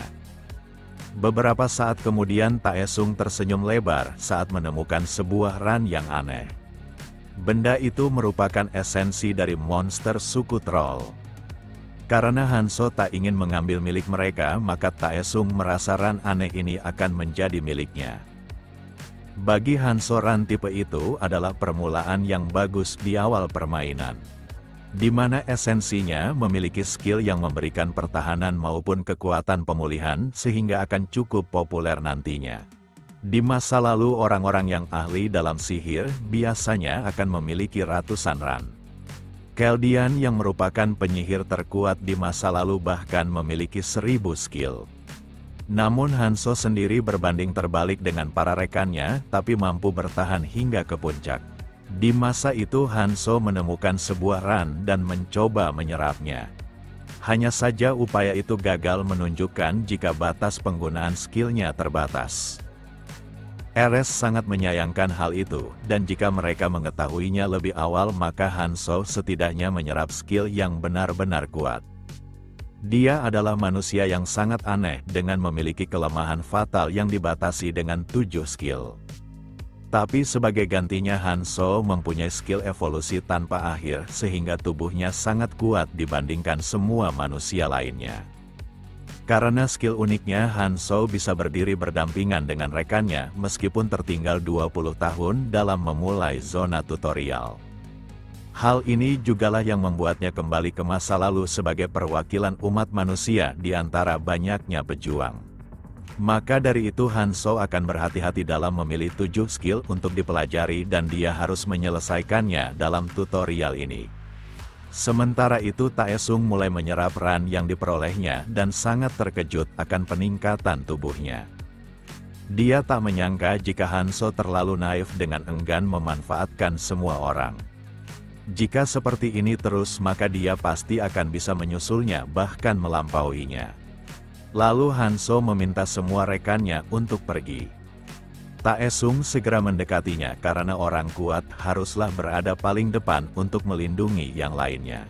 Beberapa saat kemudian Taesung tersenyum lebar saat menemukan sebuah ran yang aneh. Benda itu merupakan esensi dari monster suku troll. Karena Hanso tak ingin mengambil milik mereka, maka Taesung merasa ran aneh ini akan menjadi miliknya. Bagi Hanso, ran tipe itu adalah permulaan yang bagus di awal permainan, di mana esensinya memiliki skill yang memberikan pertahanan maupun kekuatan pemulihan sehingga akan cukup populer nantinya. Di masa lalu orang-orang yang ahli dalam sihir biasanya akan memiliki ratusan ran. Keldian yang merupakan penyihir terkuat di masa lalu bahkan memiliki 1000 skill. Namun Hanso sendiri berbanding terbalik dengan para rekannya, tapi mampu bertahan hingga ke puncak. Di masa itu Hanso menemukan sebuah ran dan mencoba menyerapnya. Hanya saja upaya itu gagal menunjukkan jika batas penggunaan skillnya terbatas. Eres sangat menyayangkan hal itu, dan jika mereka mengetahuinya lebih awal maka Hanso setidaknya menyerap skill yang benar-benar kuat. Dia adalah manusia yang sangat aneh dengan memiliki kelemahan fatal yang dibatasi dengan 7 skill. Tapi sebagai gantinya Hanso mempunyai skill evolusi tanpa akhir sehingga tubuhnya sangat kuat dibandingkan semua manusia lainnya. Karena skill uniknya, Hanso bisa berdiri berdampingan dengan rekannya meskipun tertinggal 20 tahun dalam memulai zona tutorial. Hal ini jugalah yang membuatnya kembali ke masa lalu sebagai perwakilan umat manusia di antara banyaknya pejuang. Maka dari itu Hanso akan berhati-hati dalam memilih 7 skill untuk dipelajari dan dia harus menyelesaikannya dalam tutorial ini. Sementara itu Taesung mulai menyerap ran yang diperolehnya dan sangat terkejut akan peningkatan tubuhnya. Dia tak menyangka jika Hanso terlalu naif dengan enggan memanfaatkan semua orang. Jika seperti ini terus maka dia pasti akan bisa menyusulnya bahkan melampauinya. Lalu Hanso meminta semua rekannya untuk pergi. Taesung segera mendekatinya karena orang kuat haruslah berada paling depan untuk melindungi yang lainnya.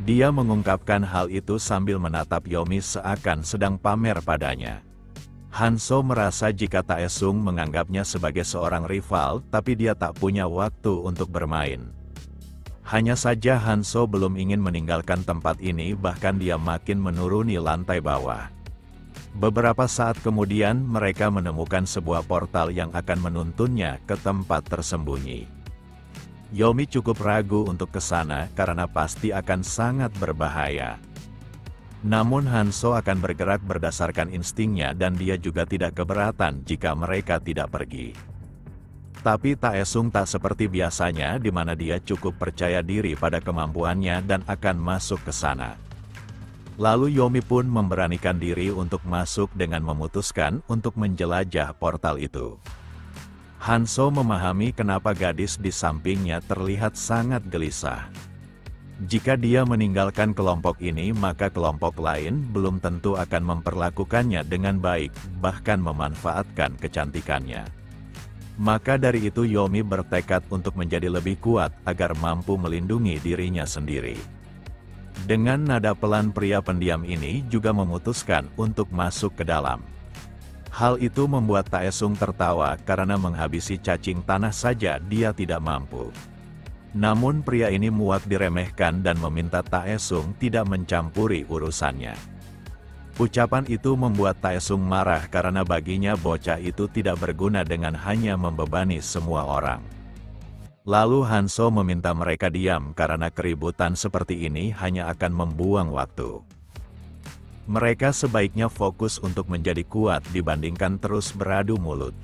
Dia mengungkapkan hal itu sambil menatap Yomi seakan sedang pamer padanya. Hanso merasa jika Taesung menganggapnya sebagai seorang rival, tapi dia tak punya waktu untuk bermain. Hanya saja Hanso belum ingin meninggalkan tempat ini, bahkan dia makin menuruni lantai bawah. Beberapa saat kemudian mereka menemukan sebuah portal yang akan menuntunnya ke tempat tersembunyi. Yomi cukup ragu untuk ke sana karena pasti akan sangat berbahaya. Namun Hanso akan bergerak berdasarkan instingnya dan dia juga tidak keberatan jika mereka tidak pergi. Tapi Taesung tak seperti biasanya di mana dia cukup percaya diri pada kemampuannya dan akan masuk ke sana. Lalu Yomi pun memberanikan diri untuk masuk dengan memutuskan untuk menjelajah portal itu. Hanso memahami kenapa gadis di sampingnya terlihat sangat gelisah. Jika dia meninggalkan kelompok ini maka kelompok lain belum tentu akan memperlakukannya dengan baik, bahkan memanfaatkan kecantikannya. Maka dari itu Yomi bertekad untuk menjadi lebih kuat agar mampu melindungi dirinya sendiri. Dengan nada pelan pria pendiam ini juga memutuskan untuk masuk ke dalam. Hal itu membuat Taesung tertawa karena menghabisi cacing tanah saja dia tidak mampu. Namun pria ini muak diremehkan dan meminta Taesung tidak mencampuri urusannya. Ucapan itu membuat Taesung marah karena baginya bocah itu tidak berguna dengan hanya membebani semua orang. Lalu Hanso meminta mereka diam karena keributan seperti ini hanya akan membuang waktu. Mereka sebaiknya fokus untuk menjadi kuat dibandingkan terus beradu mulut.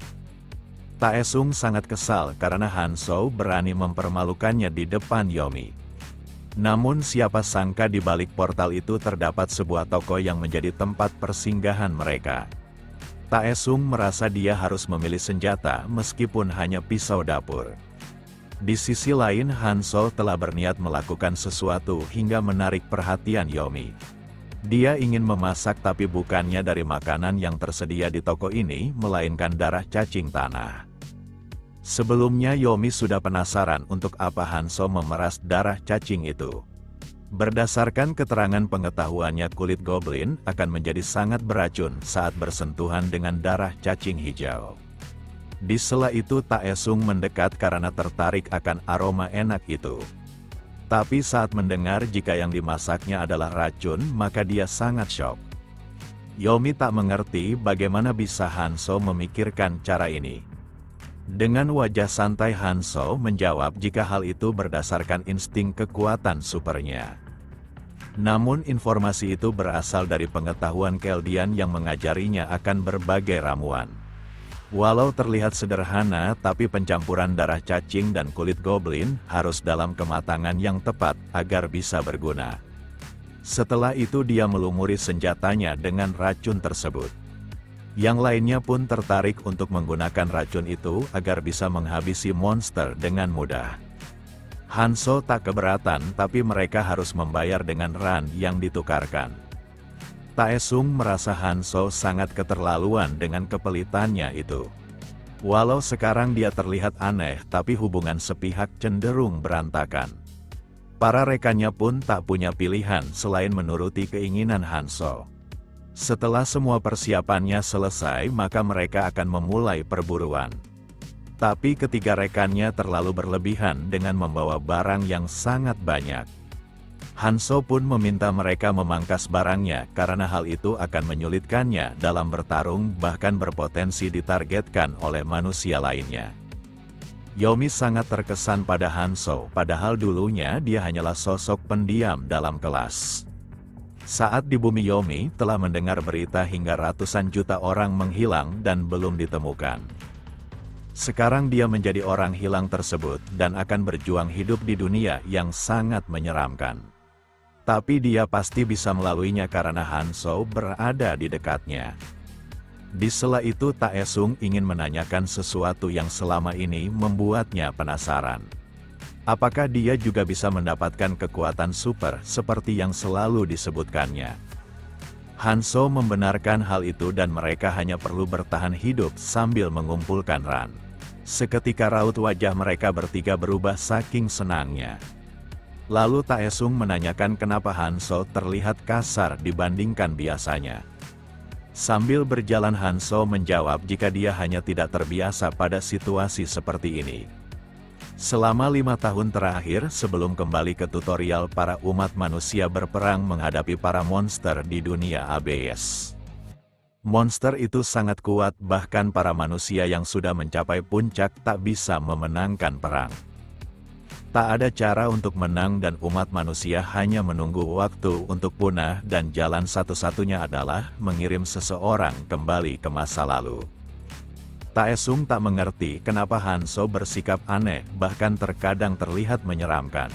Taesung sangat kesal karena Hanso berani mempermalukannya di depan Yomi. Namun siapa sangka di balik portal itu terdapat sebuah toko yang menjadi tempat persinggahan mereka. Taesung merasa dia harus memilih senjata meskipun hanya pisau dapur. Di sisi lain Hanso telah berniat melakukan sesuatu hingga menarik perhatian Yomi. Dia ingin memasak tapi bukannya dari makanan yang tersedia di toko ini, melainkan darah cacing tanah. Sebelumnya Yomi sudah penasaran untuk apa Hanso memeras darah cacing itu. Berdasarkan keterangan pengetahuannya kulit goblin akan menjadi sangat beracun saat bersentuhan dengan darah cacing hijau. Di sela itu Taesung mendekat karena tertarik akan aroma enak itu. Tapi saat mendengar jika yang dimasaknya adalah racun, maka dia sangat syok. Yomi tak mengerti bagaimana bisa Hanso memikirkan cara ini. Dengan wajah santai Hanso menjawab jika hal itu berdasarkan insting kekuatan supernya. Namun informasi itu berasal dari pengetahuan Keldian yang mengajarinya akan berbagai ramuan. Walau terlihat sederhana, tapi pencampuran darah cacing dan kulit goblin harus dalam kematangan yang tepat agar bisa berguna. Setelah itu dia melumuri senjatanya dengan racun tersebut. Yang lainnya pun tertarik untuk menggunakan racun itu agar bisa menghabisi monster dengan mudah. Hanso tak keberatan, tapi mereka harus membayar dengan ran yang ditukarkan. Taesung merasa Hanso sangat keterlaluan dengan kepelitannya itu. Walau sekarang dia terlihat aneh, tapi hubungan sepihak cenderung berantakan. Para rekannya pun tak punya pilihan selain menuruti keinginan Hanso. Setelah semua persiapannya selesai, maka mereka akan memulai perburuan. Tapi ketiga rekannya terlalu berlebihan dengan membawa barang yang sangat banyak. Hanso pun meminta mereka memangkas barangnya karena hal itu akan menyulitkannya dalam bertarung, bahkan berpotensi ditargetkan oleh manusia lainnya. Yomi sangat terkesan pada Hanso, padahal dulunya dia hanyalah sosok pendiam dalam kelas. Saat di bumi Yomi telah mendengar berita hingga ratusan juta orang menghilang dan belum ditemukan. Sekarang dia menjadi orang hilang tersebut dan akan berjuang hidup di dunia yang sangat menyeramkan. Tapi dia pasti bisa melaluinya karena Hanso berada di dekatnya. Di sela itu Taesung ingin menanyakan sesuatu yang selama ini membuatnya penasaran. Apakah dia juga bisa mendapatkan kekuatan super seperti yang selalu disebutkannya? Hanso membenarkan hal itu dan mereka hanya perlu bertahan hidup sambil mengumpulkan ran. Seketika raut wajah mereka bertiga berubah saking senangnya. Lalu Taesung menanyakan kenapa Hanso terlihat kasar dibandingkan biasanya. Sambil berjalan Hanso menjawab jika dia hanya tidak terbiasa pada situasi seperti ini. Selama 5 tahun terakhir sebelum kembali ke tutorial para umat manusia berperang menghadapi para monster di dunia abyss. Monster itu sangat kuat, bahkan para manusia yang sudah mencapai puncak tak bisa memenangkan perang. Tak ada cara untuk menang dan umat manusia hanya menunggu waktu untuk punah, dan jalan satu-satunya adalah mengirim seseorang kembali ke masa lalu. Taesung tak mengerti kenapa Hanso bersikap aneh, bahkan terkadang terlihat menyeramkan.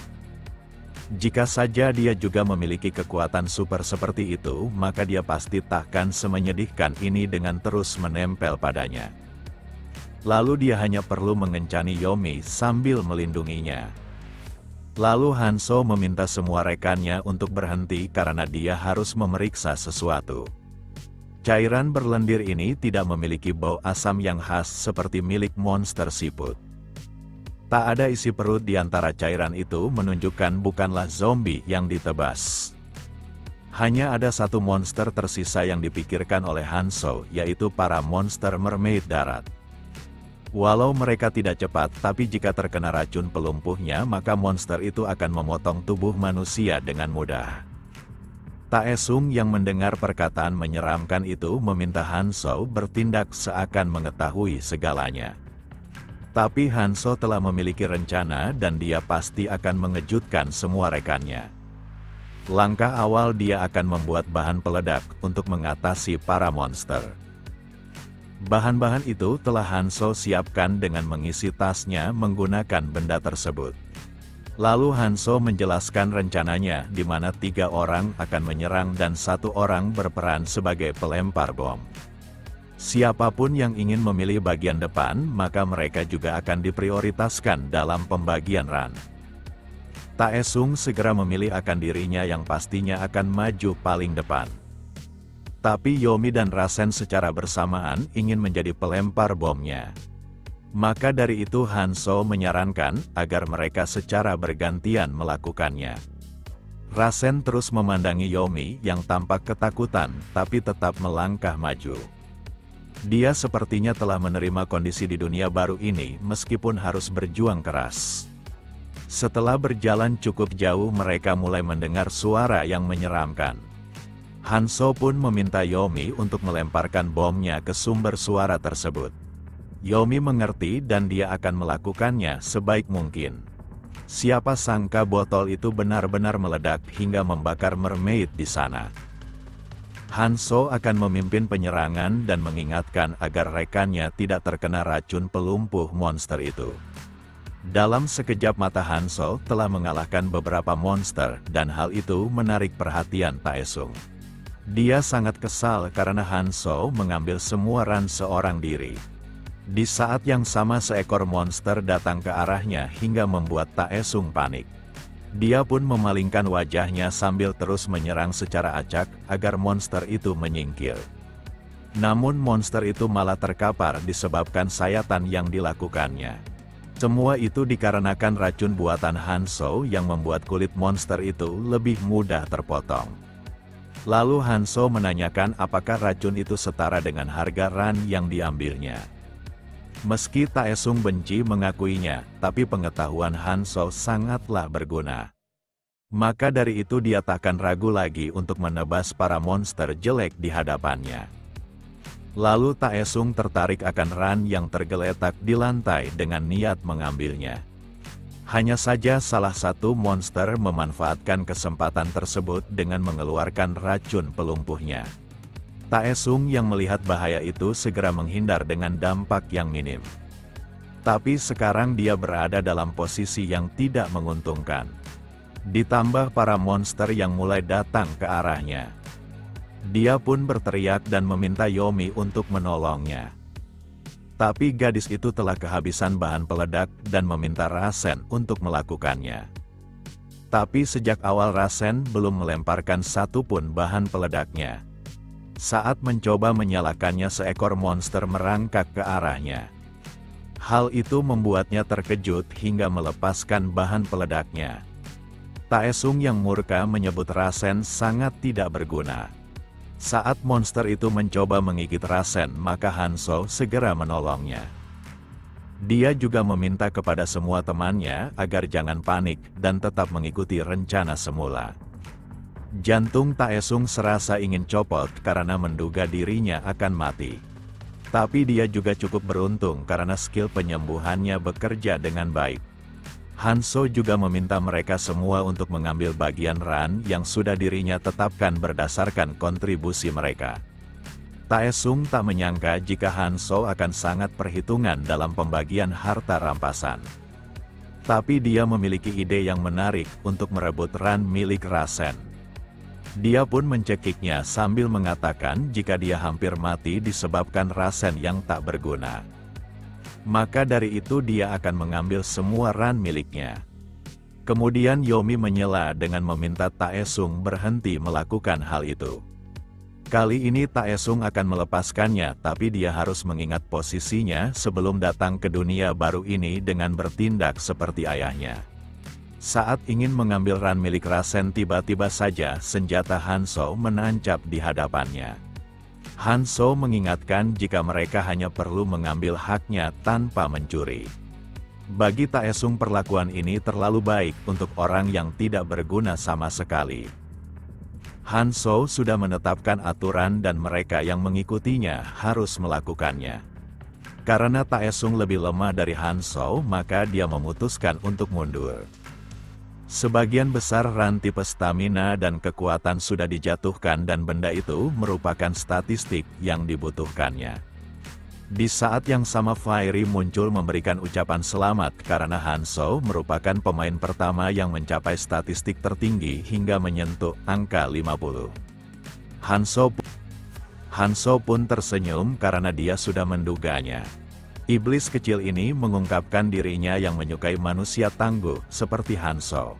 Jika saja dia juga memiliki kekuatan super seperti itu, maka dia pasti takkan semenyedihkan ini dengan terus menempel padanya. Lalu dia hanya perlu mengencani Yomi sambil melindunginya. Lalu Hanso meminta semua rekannya untuk berhenti karena dia harus memeriksa sesuatu. Cairan berlendir ini tidak memiliki bau asam yang khas seperti milik monster siput. Tak ada isi perut di antara cairan itu menunjukkan bukanlah zombie yang ditebas. Hanya ada satu monster tersisa yang dipikirkan oleh Hanzo, yaitu para monster mermaid darat. Walau mereka tidak cepat, tapi jika terkena racun pelumpuhnya maka monster itu akan memotong tubuh manusia dengan mudah. Taesung yang mendengar perkataan menyeramkan itu meminta Hanzo bertindak seakan mengetahui segalanya. Tapi Hanzo telah memiliki rencana dan dia pasti akan mengejutkan semua rekannya. Langkah awal dia akan membuat bahan peledak untuk mengatasi para monster. Bahan-bahan itu telah Hanzo siapkan dengan mengisi tasnya menggunakan benda tersebut. Lalu Hanzo menjelaskan rencananya di mana 3 orang akan menyerang dan 1 orang berperan sebagai pelempar bom. Siapapun yang ingin memilih bagian depan, maka mereka juga akan diprioritaskan dalam pembagian run. Taesung segera memilih akan dirinya yang pastinya akan maju paling depan. Tapi Yomi dan Rasen secara bersamaan ingin menjadi pelempar bomnya. Maka dari itu Hanzo menyarankan agar mereka secara bergantian melakukannya. Rasen terus memandangi Yomi yang tampak ketakutan tapi tetap melangkah maju. Dia sepertinya telah menerima kondisi di dunia baru ini meskipun harus berjuang keras. Setelah berjalan cukup jauh mereka mulai mendengar suara yang menyeramkan. Hanzo pun meminta Yomi untuk melemparkan bomnya ke sumber suara tersebut. Yomi mengerti dan dia akan melakukannya sebaik mungkin. Siapa sangka botol itu benar-benar meledak hingga membakar mermaid di sana. Hanzo akan memimpin penyerangan dan mengingatkan agar rekannya tidak terkena racun pelumpuh monster itu. Dalam sekejap mata Hanzo telah mengalahkan beberapa monster dan hal itu menarik perhatian Taesung. Dia sangat kesal karena Hanzo mengambil semua run seorang diri. Di saat yang sama seekor monster datang ke arahnya hingga membuat Taesung panik. Dia pun memalingkan wajahnya sambil terus menyerang secara acak agar monster itu menyingkir. Namun monster itu malah terkapar disebabkan sayatan yang dilakukannya. Semua itu dikarenakan racun buatan Hanzo yang membuat kulit monster itu lebih mudah terpotong. Lalu Hanzo menanyakan apakah racun itu setara dengan harga run yang diambilnya. Meski Taesung benci mengakuinya, tapi pengetahuan Hanzo sangatlah berguna. Maka dari itu dia takkan ragu lagi untuk menebas para monster jelek di hadapannya. Lalu Taesung tertarik akan run yang tergeletak di lantai dengan niat mengambilnya. Hanya saja salah satu monster memanfaatkan kesempatan tersebut dengan mengeluarkan racun pelumpuhnya. Taesung yang melihat bahaya itu segera menghindar dengan dampak yang minim. Tapi sekarang dia berada dalam posisi yang tidak menguntungkan. Ditambah para monster yang mulai datang ke arahnya. Dia pun berteriak dan meminta Yomi untuk menolongnya. Tapi gadis itu telah kehabisan bahan peledak dan meminta Rasen untuk melakukannya. Tapi sejak awal Rasen belum melemparkan satupun bahan peledaknya. Saat mencoba menyalakannya seekor monster merangkak ke arahnya. Hal itu membuatnya terkejut hingga melepaskan bahan peledaknya. Taesung yang murka menyebut Rasen sangat tidak berguna. Saat monster itu mencoba menggigit Rasen maka Hanzo segera menolongnya. Dia juga meminta kepada semua temannya agar jangan panik dan tetap mengikuti rencana semula. Jantung Taesung serasa ingin copot karena menduga dirinya akan mati. Tapi dia juga cukup beruntung karena skill penyembuhannya bekerja dengan baik. Hanzo juga meminta mereka semua untuk mengambil bagian run yang sudah dirinya tetapkan berdasarkan kontribusi mereka. Taesung tak menyangka jika Hanzo akan sangat perhitungan dalam pembagian harta rampasan. Tapi dia memiliki ide yang menarik untuk merebut run milik Rasen. Dia pun mencekiknya sambil mengatakan jika dia hampir mati disebabkan Rasen yang tak berguna. Maka dari itu dia akan mengambil semua run miliknya. Kemudian Yomi menyela dengan meminta Taesung berhenti melakukan hal itu. Kali ini Taesung akan melepaskannya, tapi dia harus mengingat posisinya sebelum datang ke dunia baru ini dengan bertindak seperti ayahnya. Saat ingin mengambil ran milik Rasen, tiba-tiba saja senjata Hanso menancap di hadapannya. Hanso mengingatkan jika mereka hanya perlu mengambil haknya tanpa mencuri. Bagi Taesung perlakuan ini terlalu baik untuk orang yang tidak berguna sama sekali. Hanso sudah menetapkan aturan dan mereka yang mengikutinya harus melakukannya. Karena Taesung lebih lemah dari Hanso, maka dia memutuskan untuk mundur. Sebagian besar ran tipe stamina dan kekuatan sudah dijatuhkan dan benda itu merupakan statistik yang dibutuhkannya. Di saat yang sama Fairy muncul memberikan ucapan selamat karena Hanso merupakan pemain pertama yang mencapai statistik tertinggi hingga menyentuh angka 50. Hanso pun tersenyum karena dia sudah menduganya. Iblis kecil ini mengungkapkan dirinya yang menyukai manusia tangguh seperti Hanso.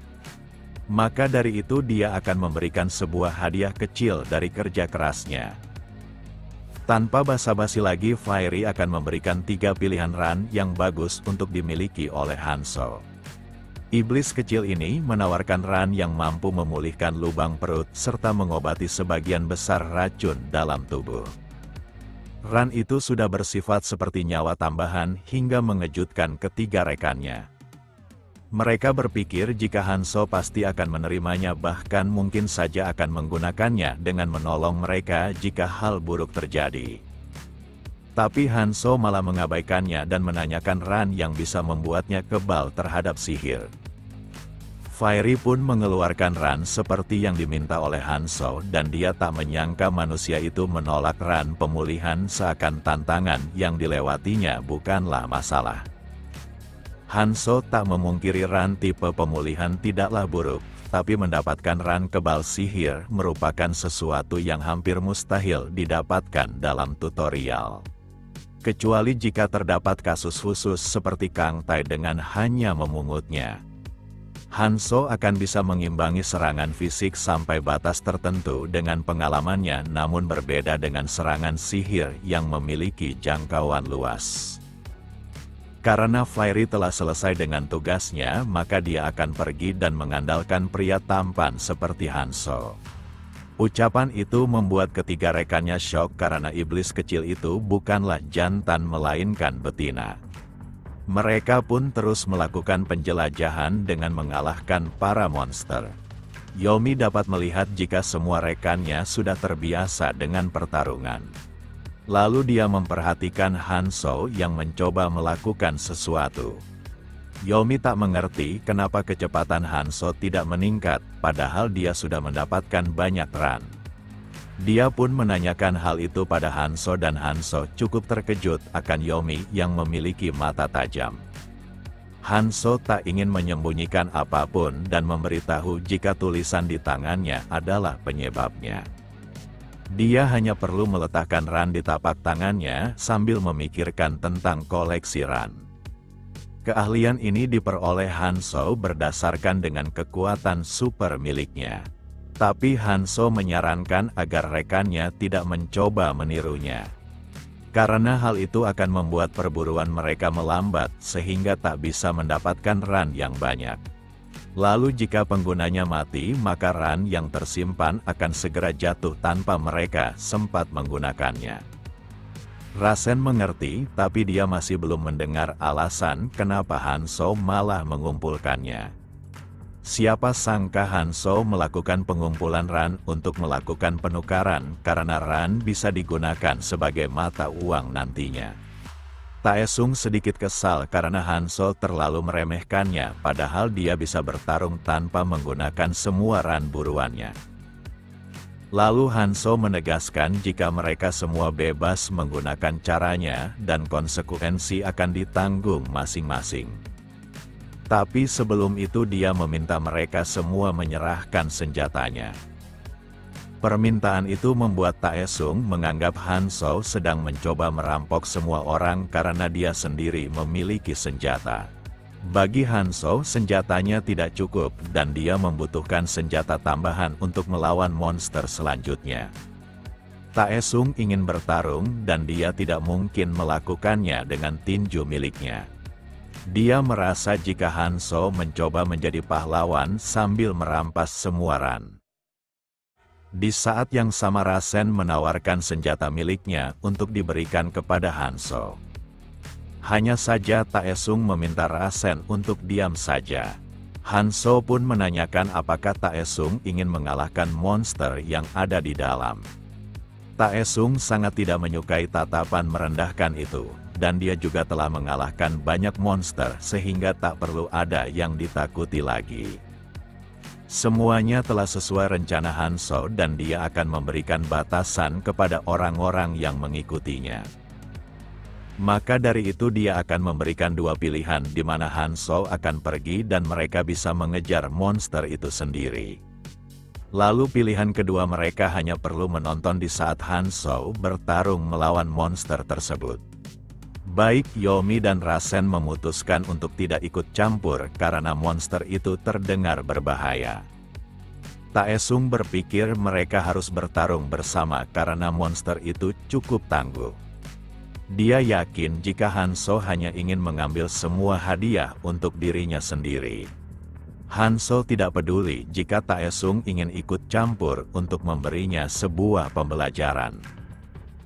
Maka dari itu dia akan memberikan sebuah hadiah kecil dari kerja kerasnya. Tanpa basa-basi lagi, Fairy akan memberikan 3 pilihan ran yang bagus untuk dimiliki oleh Hanso. Iblis kecil ini menawarkan ran yang mampu memulihkan lubang perut serta mengobati sebagian besar racun dalam tubuh. Ran itu sudah bersifat seperti nyawa tambahan hingga mengejutkan ketiga rekannya. Mereka berpikir jika Hanso pasti akan menerimanya, bahkan mungkin saja akan menggunakannya dengan menolong mereka jika hal buruk terjadi. Tapi Hanso malah mengabaikannya dan menanyakan ran yang bisa membuatnya kebal terhadap sihir. Fairy pun mengeluarkan ran seperti yang diminta oleh Hanso dan dia tak menyangka manusia itu menolak ran pemulihan, seakan tantangan yang dilewatinya bukanlah masalah. Hanso tak memungkiri ran tipe pemulihan tidaklah buruk, tapi mendapatkan ran kebal sihir merupakan sesuatu yang hampir mustahil didapatkan dalam tutorial. Kecuali jika terdapat kasus khusus seperti Kang Tai dengan hanya memungutnya. Hanso akan bisa mengimbangi serangan fisik sampai batas tertentu dengan pengalamannya, namun berbeda dengan serangan sihir yang memiliki jangkauan luas. Karena Fairy telah selesai dengan tugasnya, maka dia akan pergi dan mengandalkan pria tampan seperti Hanso. Ucapan itu membuat ketiga rekannya syok karena iblis kecil itu bukanlah jantan melainkan betina. Mereka pun terus melakukan penjelajahan dengan mengalahkan para monster. Yomi dapat melihat jika semua rekannya sudah terbiasa dengan pertarungan. Lalu dia memperhatikan Hanso yang mencoba melakukan sesuatu. Yomi tak mengerti kenapa kecepatan Hanso tidak meningkat, padahal dia sudah mendapatkan banyak ran. Dia pun menanyakan hal itu pada Hanso dan Hanso cukup terkejut akan Yomi yang memiliki mata tajam. Hanso tak ingin menyembunyikan apapun dan memberitahu jika tulisan di tangannya adalah penyebabnya. Dia hanya perlu meletakkan ran di tapak tangannya sambil memikirkan tentang koleksi ran. Keahlian ini diperoleh Hanso berdasarkan dengan kekuatan super miliknya. Tapi Hanso menyarankan agar rekannya tidak mencoba menirunya. Karena hal itu akan membuat perburuan mereka melambat sehingga tak bisa mendapatkan ran yang banyak. Lalu jika penggunanya mati, maka ran yang tersimpan akan segera jatuh tanpa mereka sempat menggunakannya. Rasen mengerti, tapi dia masih belum mendengar alasan kenapa Hanso malah mengumpulkannya. Siapa sangka Hanso melakukan pengumpulan ran untuk melakukan penukaran karena ran bisa digunakan sebagai mata uang nantinya. Taesung sedikit kesal karena Hanso terlalu meremehkannya, padahal dia bisa bertarung tanpa menggunakan semua ran buruannya. Lalu Hanso menegaskan jika mereka semua bebas menggunakan caranya dan konsekuensi akan ditanggung masing-masing. Tapi sebelum itu dia meminta mereka semua menyerahkan senjatanya. Permintaan itu membuat Taesung menganggap Hanso sedang mencoba merampok semua orang karena dia sendiri memiliki senjata. Bagi Hanso, senjatanya tidak cukup dan dia membutuhkan senjata tambahan untuk melawan monster selanjutnya. Taesung ingin bertarung dan dia tidak mungkin melakukannya dengan tinju miliknya. Dia merasa jika Hanso mencoba menjadi pahlawan sambil merampas semua ran. Di saat yang sama Rasen menawarkan senjata miliknya untuk diberikan kepada Hanso. Hanya saja Taesung meminta Rasen untuk diam saja. Hanso pun menanyakan apakah Taesung ingin mengalahkan monster yang ada di dalam. Taesung sangat tidak menyukai tatapan merendahkan itu, dan dia juga telah mengalahkan banyak monster sehingga tak perlu ada yang ditakuti lagi. Semuanya telah sesuai rencana Hanso dan dia akan memberikan batasan kepada orang-orang yang mengikutinya. Maka dari itu dia akan memberikan dua pilihan di mana Hanso akan pergi dan mereka bisa mengejar monster itu sendiri. Lalu pilihan kedua mereka hanya perlu menonton di saat Hanso bertarung melawan monster tersebut. Baik Yomi dan Rasen memutuskan untuk tidak ikut campur karena monster itu terdengar berbahaya. Taesung berpikir mereka harus bertarung bersama karena monster itu cukup tangguh. Dia yakin jika Hanso hanya ingin mengambil semua hadiah untuk dirinya sendiri. Hanso tidak peduli jika Taesung ingin ikut campur untuk memberinya sebuah pembelajaran.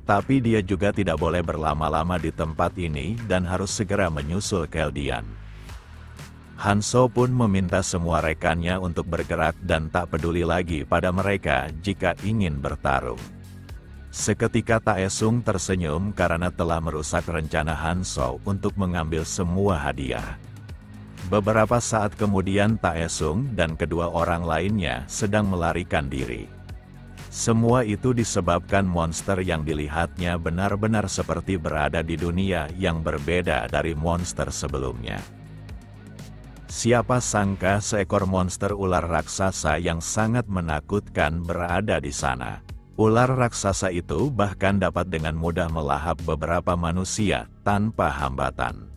Tapi dia juga tidak boleh berlama-lama di tempat ini dan harus segera menyusul Keldian. Hanso pun meminta semua rekannya untuk bergerak dan tak peduli lagi pada mereka jika ingin bertarung. Seketika Taesung tersenyum karena telah merusak rencana Hanso untuk mengambil semua hadiah. Beberapa saat kemudian Taesung dan kedua orang lainnya sedang melarikan diri. Semua itu disebabkan monster yang dilihatnya benar-benar seperti berada di dunia yang berbeda dari monster sebelumnya. Siapa sangka seekor monster ular raksasa yang sangat menakutkan berada di sana. Ular raksasa itu bahkan dapat dengan mudah melahap beberapa manusia tanpa hambatan.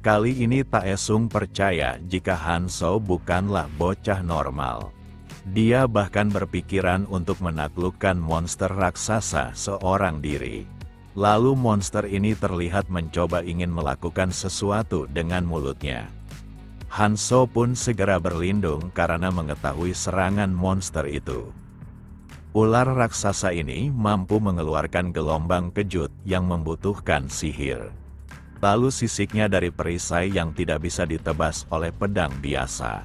Kali ini Taesung percaya jika Hanso bukanlah bocah normal. Dia bahkan berpikiran untuk menaklukkan monster raksasa seorang diri. Lalu monster ini terlihat mencoba ingin melakukan sesuatu dengan mulutnya. Hanso pun segera berlindung karena mengetahui serangan monster itu. Ular raksasa ini mampu mengeluarkan gelombang kejut yang membutuhkan sihir. Lalu sisiknya dari perisai yang tidak bisa ditebas oleh pedang biasa.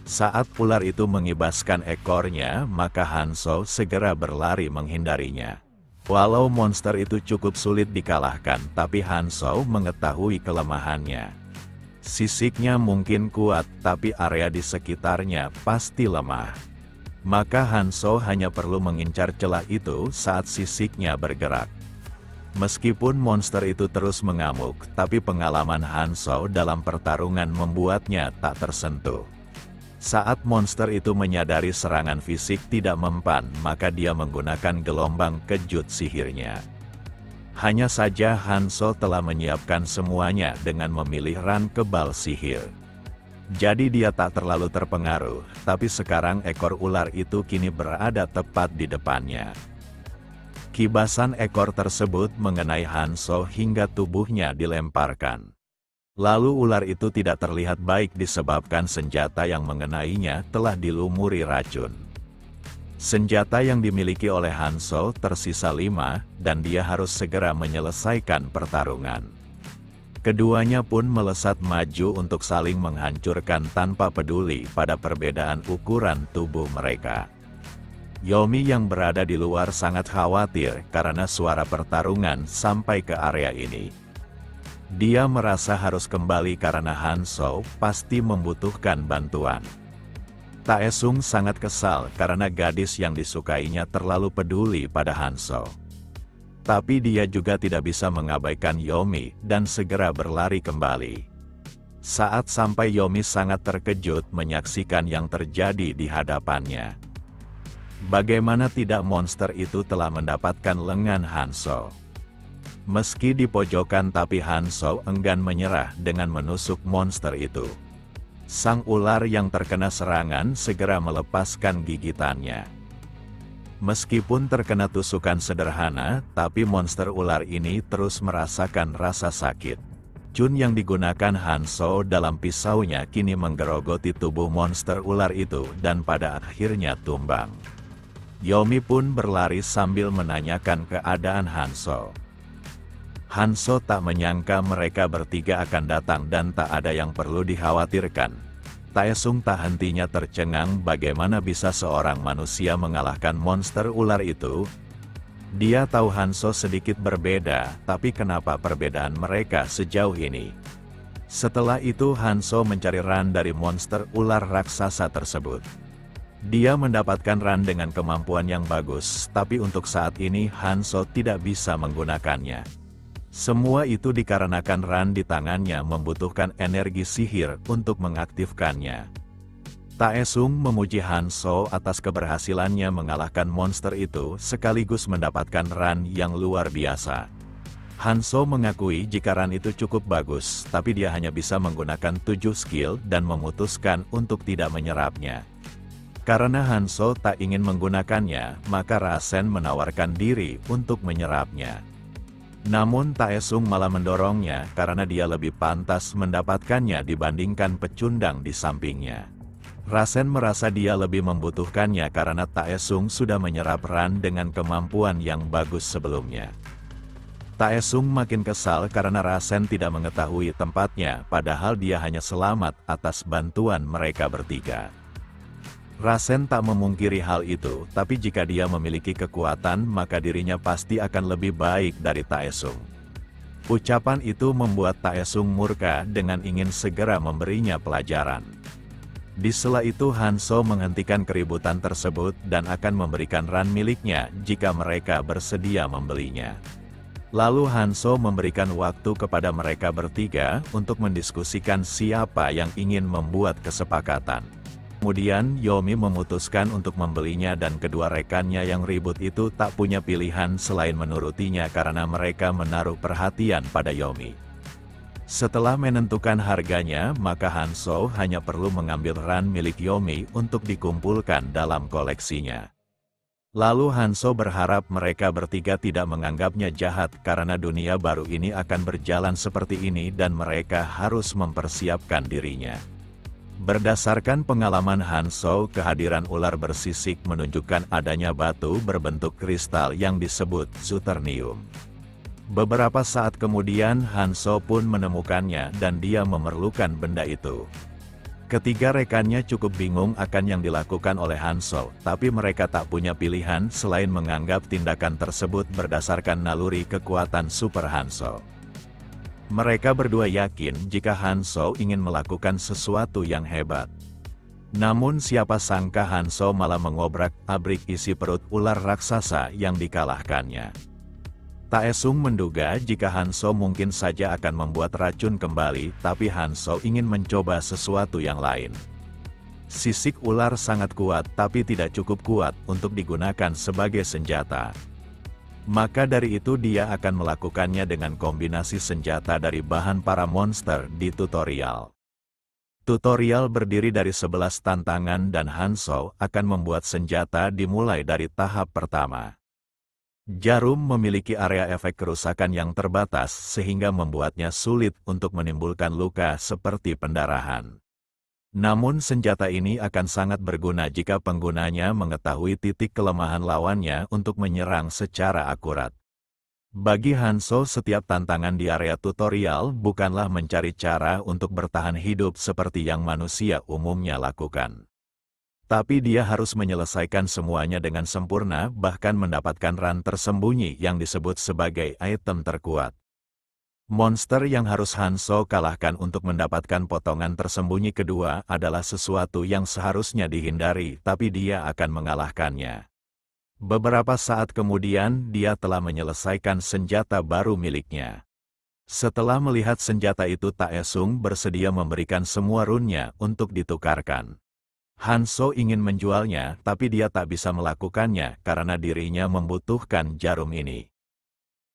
Saat ular itu mengibaskan ekornya, maka Hanso segera berlari menghindarinya. Walau monster itu cukup sulit dikalahkan, tapi Hanso mengetahui kelemahannya. Sisiknya mungkin kuat, tapi area di sekitarnya pasti lemah. Maka Hanso hanya perlu mengincar celah itu saat sisiknya bergerak. Meskipun monster itu terus mengamuk, tapi pengalaman Hanso dalam pertarungan membuatnya tak tersentuh. Saat monster itu menyadari serangan fisik tidak mempan, maka dia menggunakan gelombang kejut sihirnya. Hanya saja Hanso telah menyiapkan semuanya dengan memilih ran kebal sihir. Jadi dia tak terlalu terpengaruh, tapi sekarang ekor ular itu kini berada tepat di depannya. Kibasan ekor tersebut mengenai Hanso hingga tubuhnya dilemparkan. Lalu ular itu tidak terlihat baik disebabkan senjata yang mengenainya telah dilumuri racun. Senjata yang dimiliki oleh Hanso tersisa 5, dan dia harus segera menyelesaikan pertarungan. Keduanya pun melesat maju untuk saling menghancurkan tanpa peduli pada perbedaan ukuran tubuh mereka. Yomi yang berada di luar sangat khawatir karena suara pertarungan sampai ke area ini. Dia merasa harus kembali karena Hanso pasti membutuhkan bantuan. Taesung sangat kesal karena gadis yang disukainya terlalu peduli pada Hanso. Tapi dia juga tidak bisa mengabaikan Yomi dan segera berlari kembali. Saat sampai Yomi sangat terkejut menyaksikan yang terjadi di hadapannya. Bagaimana tidak monster itu telah mendapatkan lengan Hanso. Meski di pojokan tapi Hanso enggan menyerah dengan menusuk monster itu. Sang ular yang terkena serangan segera melepaskan gigitannya. Meskipun terkena tusukan sederhana, tapi monster ular ini terus merasakan rasa sakit. Cun yang digunakan Hanso dalam pisaunya kini menggerogoti tubuh monster ular itu dan pada akhirnya tumbang. Yomi pun berlari sambil menanyakan keadaan Hanso. Hanso tak menyangka mereka bertiga akan datang dan tak ada yang perlu dikhawatirkan. Taesung tak hentinya tercengang bagaimana bisa seorang manusia mengalahkan monster ular itu. Dia tahu Hanso sedikit berbeda, tapi kenapa perbedaan mereka sejauh ini? Setelah itu Hanso mencari ran dari monster ular raksasa tersebut. Dia mendapatkan ran dengan kemampuan yang bagus, tapi untuk saat ini Hanso tidak bisa menggunakannya. Semua itu dikarenakan ran di tangannya membutuhkan energi sihir untuk mengaktifkannya. Taesung memuji Hanso atas keberhasilannya mengalahkan monster itu sekaligus mendapatkan ran yang luar biasa. Hanso mengakui jika ran itu cukup bagus, tapi dia hanya bisa menggunakan 7 skill dan memutuskan untuk tidak menyerapnya. Karena Hanso tak ingin menggunakannya, maka Rasen menawarkan diri untuk menyerapnya. Namun Taesung malah mendorongnya karena dia lebih pantas mendapatkannya dibandingkan pecundang di sampingnya. Rasen merasa dia lebih membutuhkannya karena Taesung sudah menyerap ran dengan kemampuan yang bagus sebelumnya. Taesung makin kesal karena Rasen tidak mengetahui tempatnya, padahal dia hanya selamat atas bantuan mereka bertiga. Rasen tak memungkiri hal itu, tapi jika dia memiliki kekuatan maka dirinya pasti akan lebih baik dari Taesung. Ucapan itu membuat Taesung murka dengan ingin segera memberinya pelajaran. Di sela itu Hanso menghentikan keributan tersebut dan akan memberikan ran miliknya jika mereka bersedia membelinya. Lalu Hanso memberikan waktu kepada mereka bertiga untuk mendiskusikan siapa yang ingin membuat kesepakatan. Kemudian Yomi memutuskan untuk membelinya dan kedua rekannya yang ribut itu tak punya pilihan selain menurutinya karena mereka menaruh perhatian pada Yomi. Setelah menentukan harganya, maka Hanso hanya perlu mengambil ran milik Yomi untuk dikumpulkan dalam koleksinya. Lalu Hanso berharap mereka bertiga tidak menganggapnya jahat karena dunia baru ini akan berjalan seperti ini dan mereka harus mempersiapkan dirinya. Berdasarkan pengalaman Hanso, kehadiran ular bersisik menunjukkan adanya batu berbentuk kristal yang disebut Zuternium. Beberapa saat kemudian Hanso pun menemukannya dan dia memerlukan benda itu. Ketiga rekannya cukup bingung akan yang dilakukan oleh Hanso, tapi mereka tak punya pilihan selain menganggap tindakan tersebut berdasarkan naluri kekuatan Super Hanso. Mereka berdua yakin jika Hanso ingin melakukan sesuatu yang hebat. Namun siapa sangka Hanso malah mengobrak-abrik isi perut ular raksasa yang dikalahkannya. Taesung menduga jika Hanso mungkin saja akan membuat racun kembali, tapi Hanso ingin mencoba sesuatu yang lain. Sisik ular sangat kuat tapi tidak cukup kuat untuk digunakan sebagai senjata. Maka dari itu dia akan melakukannya dengan kombinasi senjata dari bahan para monster di tutorial. Tutorial berdiri dari 11 tantangan dan Hanso akan membuat senjata dimulai dari tahap pertama. Jarum memiliki area efek kerusakan yang terbatas sehingga membuatnya sulit untuk menimbulkan luka seperti pendarahan. Namun senjata ini akan sangat berguna jika penggunanya mengetahui titik kelemahan lawannya untuk menyerang secara akurat. Bagi Hanso setiap tantangan di area tutorial bukanlah mencari cara untuk bertahan hidup seperti yang manusia umumnya lakukan. Tapi dia harus menyelesaikan semuanya dengan sempurna bahkan mendapatkan ran tersembunyi yang disebut sebagai item terkuat. Monster yang harus Hanso kalahkan untuk mendapatkan potongan tersembunyi kedua adalah sesuatu yang seharusnya dihindari, tapi dia akan mengalahkannya. Beberapa saat kemudian, dia telah menyelesaikan senjata baru miliknya. Setelah melihat senjata itu, Taesung bersedia memberikan semua runnya untuk ditukarkan. Hanso ingin menjualnya, tapi dia tak bisa melakukannya karena dirinya membutuhkan jarum ini.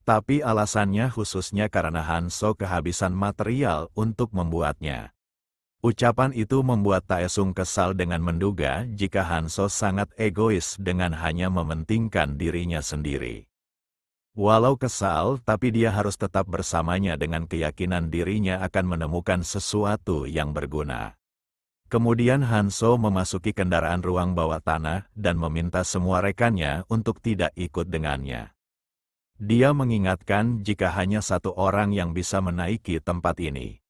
Tapi alasannya khususnya karena Hanso kehabisan material untuk membuatnya. Ucapan itu membuat Taesung kesal dengan menduga jika Hanso sangat egois dengan hanya mementingkan dirinya sendiri. Walau kesal, tapi dia harus tetap bersamanya dengan keyakinan dirinya akan menemukan sesuatu yang berguna. Kemudian Hanso memasuki kendaraan ruang bawah tanah dan meminta semua rekannya untuk tidak ikut dengannya. Dia mengingatkan jika hanya satu orang yang bisa menaiki tempat ini.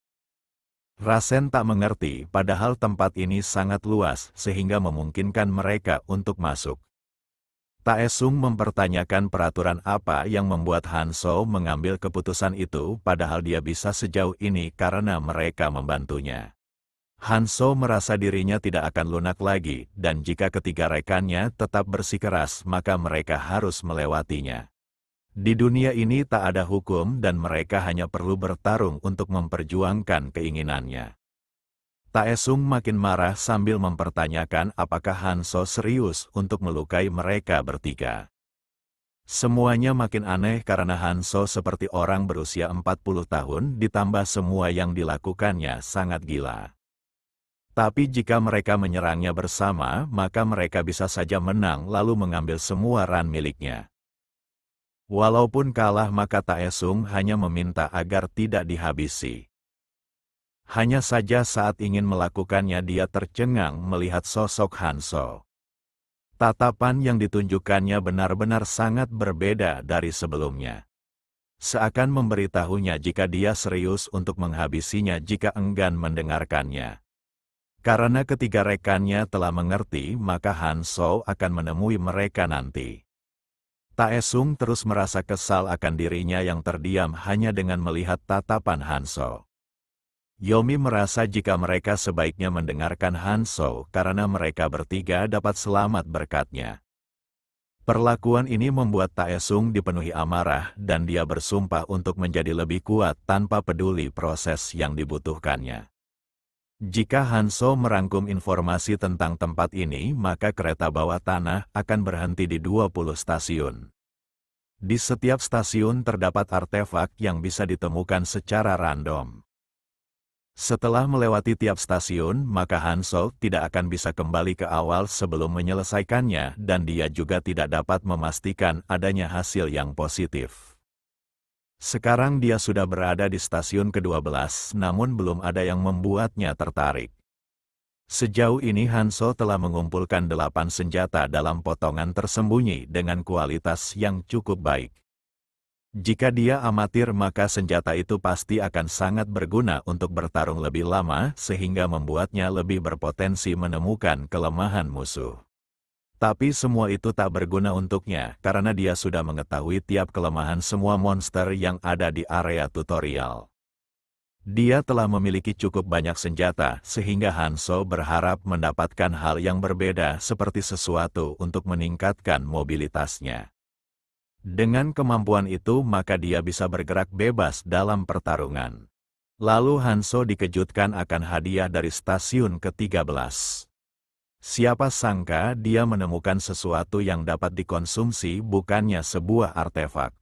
Rasen tak mengerti, padahal tempat ini sangat luas sehingga memungkinkan mereka untuk masuk. Taesung mempertanyakan peraturan apa yang membuat Hanso mengambil keputusan itu, padahal dia bisa sejauh ini karena mereka membantunya. Hanso merasa dirinya tidak akan lunak lagi, dan jika ketiga rekannya tetap bersikeras maka mereka harus melewatinya. Di dunia ini tak ada hukum dan mereka hanya perlu bertarung untuk memperjuangkan keinginannya. Taesung makin marah sambil mempertanyakan apakah Hanso serius untuk melukai mereka bertiga. Semuanya makin aneh karena Hanso seperti orang berusia 40 tahun ditambah semua yang dilakukannya sangat gila. Tapi jika mereka menyerangnya bersama, maka mereka bisa saja menang lalu mengambil semua ran miliknya. Walaupun kalah maka Taesung hanya meminta agar tidak dihabisi. Hanya saja saat ingin melakukannya dia tercengang melihat sosok Hanso. Tatapan yang ditunjukkannya benar-benar sangat berbeda dari sebelumnya. Seakan memberitahunya jika dia serius untuk menghabisinya jika enggan mendengarkannya. Karena ketiga rekannya telah mengerti maka Hanso akan menemui mereka nanti. Taesung terus merasa kesal akan dirinya yang terdiam hanya dengan melihat tatapan Hanso. Yomi merasa jika mereka sebaiknya mendengarkan Hanso karena mereka bertiga dapat selamat berkatnya. Perlakuan ini membuat Taesung dipenuhi amarah dan dia bersumpah untuk menjadi lebih kuat tanpa peduli proses yang dibutuhkannya. Jika Hanso merangkum informasi tentang tempat ini, maka kereta bawah tanah akan berhenti di 20 stasiun. Di setiap stasiun terdapat artefak yang bisa ditemukan secara random. Setelah melewati tiap stasiun, maka Hanso tidak akan bisa kembali ke awal sebelum menyelesaikannya dan dia juga tidak dapat memastikan adanya hasil yang positif. Sekarang dia sudah berada di stasiun ke-12, namun belum ada yang membuatnya tertarik. Sejauh ini Hanso telah mengumpulkan 8 senjata dalam potongan tersembunyi dengan kualitas yang cukup baik. Jika dia amatir maka senjata itu pasti akan sangat berguna untuk bertarung lebih lama sehingga membuatnya lebih berpotensi menemukan kelemahan musuh. Tapi semua itu tak berguna untuknya karena dia sudah mengetahui tiap kelemahan semua monster yang ada di area tutorial. Dia telah memiliki cukup banyak senjata sehingga Hanso berharap mendapatkan hal yang berbeda seperti sesuatu untuk meningkatkan mobilitasnya. Dengan kemampuan itu maka dia bisa bergerak bebas dalam pertarungan. Lalu Hanso dikejutkan akan hadiah dari stasiun ke-13. Siapa sangka dia menemukan sesuatu yang dapat dikonsumsi bukannya sebuah artefak.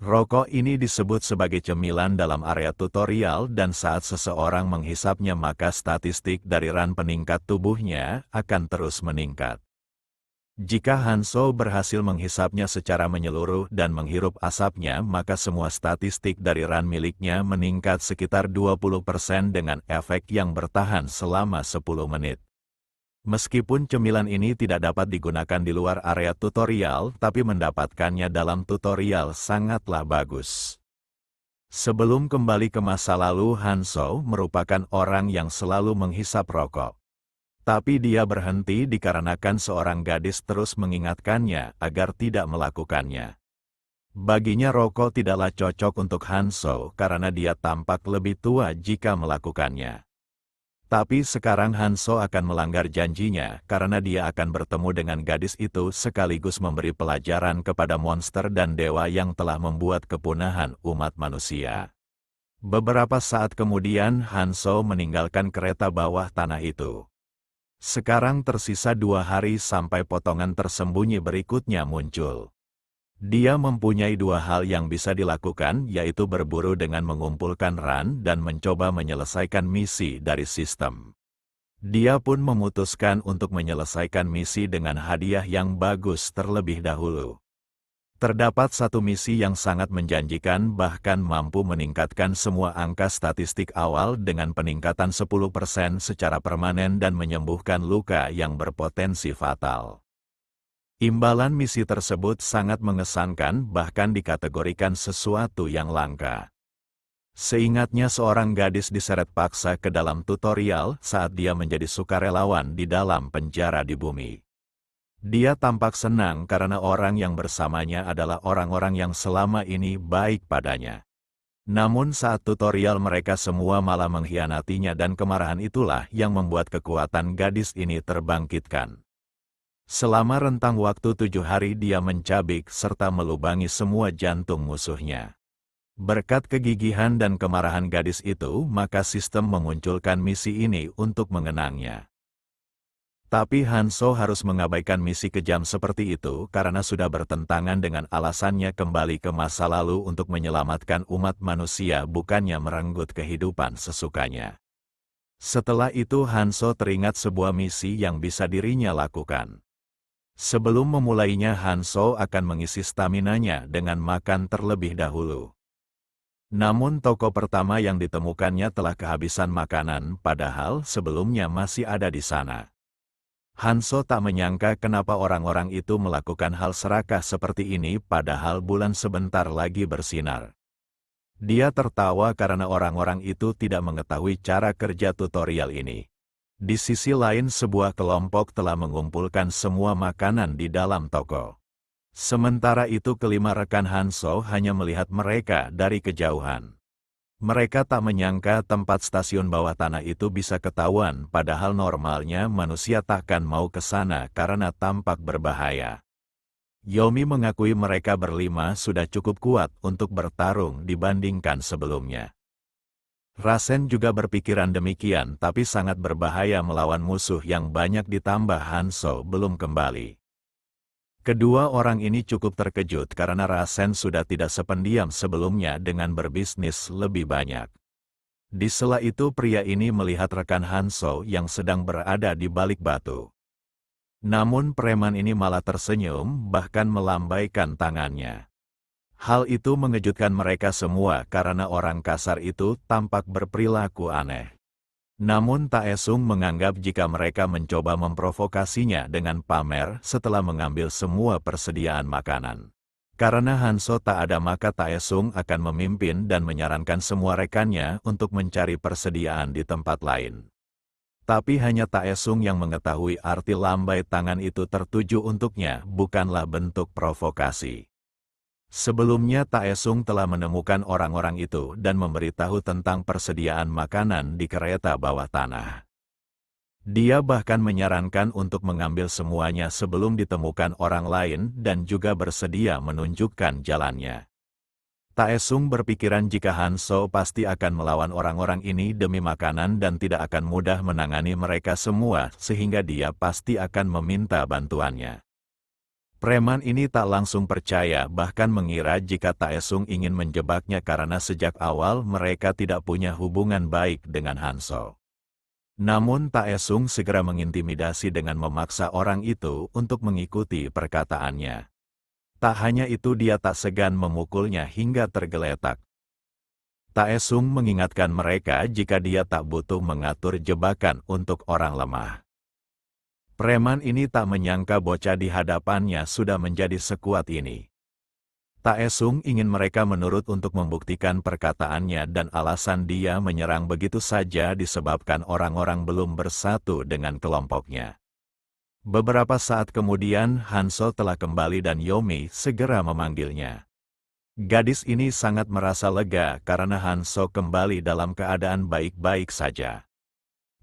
Rokok ini disebut sebagai cemilan dalam area tutorial dan saat seseorang menghisapnya maka statistik dari ran peningkat tubuhnya akan terus meningkat. Jika Hanso berhasil menghisapnya secara menyeluruh dan menghirup asapnya maka semua statistik dari ran miliknya meningkat sekitar 20% dengan efek yang bertahan selama 10 menit. Meskipun cemilan ini tidak dapat digunakan di luar area tutorial, tapi mendapatkannya dalam tutorial sangatlah bagus. Sebelum kembali ke masa lalu, Hanso merupakan orang yang selalu menghisap rokok. Tapi dia berhenti dikarenakan seorang gadis terus mengingatkannya agar tidak melakukannya. Baginya rokok tidaklah cocok untuk Hanso karena dia tampak lebih tua jika melakukannya. Tapi sekarang Hanso akan melanggar janjinya karena dia akan bertemu dengan gadis itu sekaligus memberi pelajaran kepada monster dan dewa yang telah membuat kepunahan umat manusia. Beberapa saat kemudian Hanso meninggalkan kereta bawah tanah itu. Sekarang tersisa 2 hari sampai potongan tersembunyi berikutnya muncul. Dia mempunyai dua hal yang bisa dilakukan, yaitu berburu dengan mengumpulkan ran dan mencoba menyelesaikan misi dari sistem. Dia pun memutuskan untuk menyelesaikan misi dengan hadiah yang bagus terlebih dahulu. Terdapat satu misi yang sangat menjanjikan, bahkan mampu meningkatkan semua angka statistik awal dengan peningkatan 10% secara permanen dan menyembuhkan luka yang berpotensi fatal. Imbalan misi tersebut sangat mengesankan, bahkan dikategorikan sesuatu yang langka. Seingatnya, seorang gadis diseret paksa ke dalam tutorial saat dia menjadi sukarelawan di dalam penjara di bumi. Dia tampak senang karena orang yang bersamanya adalah orang-orang yang selama ini baik padanya. Namun saat tutorial mereka semua malah mengkhianatinya, dan kemarahan itulah yang membuat kekuatan gadis ini terbangkitkan. Selama rentang waktu 7 hari dia mencabik serta melubangi semua jantung musuhnya. Berkat kegigihan dan kemarahan gadis itu, maka sistem memunculkan misi ini untuk mengenangnya. Tapi Hanso harus mengabaikan misi kejam seperti itu karena sudah bertentangan dengan alasannya kembali ke masa lalu untuk menyelamatkan umat manusia, bukannya merenggut kehidupan sesukanya. Setelah itu Hanso teringat sebuah misi yang bisa dirinya lakukan. Sebelum memulainya, Hanso akan mengisi staminanya dengan makan terlebih dahulu. Namun toko pertama yang ditemukannya telah kehabisan makanan, padahal sebelumnya masih ada di sana. Hanso tak menyangka kenapa orang-orang itu melakukan hal serakah seperti ini padahal bulan sebentar lagi bersinar. Dia tertawa karena orang-orang itu tidak mengetahui cara kerja tutorial ini. Di sisi lain, sebuah kelompok telah mengumpulkan semua makanan di dalam toko. Sementara itu kelima rekan Hanso hanya melihat mereka dari kejauhan. Mereka tak menyangka tempat stasiun bawah tanah itu bisa ketahuan, padahal normalnya manusia takkan mau ke sana karena tampak berbahaya. Yomi mengakui mereka berlima sudah cukup kuat untuk bertarung dibandingkan sebelumnya. Rasen juga berpikiran demikian, tapi sangat berbahaya melawan musuh yang banyak ditambah Hanso belum kembali. Kedua orang ini cukup terkejut karena Rasen sudah tidak sependiam sebelumnya dengan berbisnis lebih banyak. Di sela itu pria ini melihat rekan Hanso yang sedang berada di balik batu. Namun preman ini malah tersenyum, bahkan melambaikan tangannya. Hal itu mengejutkan mereka semua karena orang kasar itu tampak berperilaku aneh. Namun Taesung menganggap jika mereka mencoba memprovokasinya dengan pamer setelah mengambil semua persediaan makanan. Karena Hanso tak ada, maka Taesung akan memimpin dan menyarankan semua rekannya untuk mencari persediaan di tempat lain. Tapi hanya Taesung yang mengetahui arti lambai tangan itu tertuju untuknya, bukanlah bentuk provokasi. Sebelumnya Taesung telah menemukan orang-orang itu dan memberitahu tentang persediaan makanan di kereta bawah tanah. Dia bahkan menyarankan untuk mengambil semuanya sebelum ditemukan orang lain dan juga bersedia menunjukkan jalannya. Taesung berpikiran jika Hanso pasti akan melawan orang-orang ini demi makanan dan tidak akan mudah menangani mereka semua, sehingga dia pasti akan meminta bantuannya. Preman ini tak langsung percaya, bahkan mengira jika Taesung ingin menjebaknya karena sejak awal mereka tidak punya hubungan baik dengan Hanso. Namun Taesung segera mengintimidasi dengan memaksa orang itu untuk mengikuti perkataannya. Tak hanya itu, dia tak segan memukulnya hingga tergeletak. Taesung mengingatkan mereka jika dia tak butuh mengatur jebakan untuk orang lemah. Preman ini tak menyangka bocah di hadapannya sudah menjadi sekuat ini. Taesung ingin mereka menurut untuk membuktikan perkataannya, dan alasan dia menyerang begitu saja disebabkan orang-orang belum bersatu dengan kelompoknya. Beberapa saat kemudian Hanso telah kembali dan Yomi segera memanggilnya. Gadis ini sangat merasa lega karena Hanso kembali dalam keadaan baik-baik saja.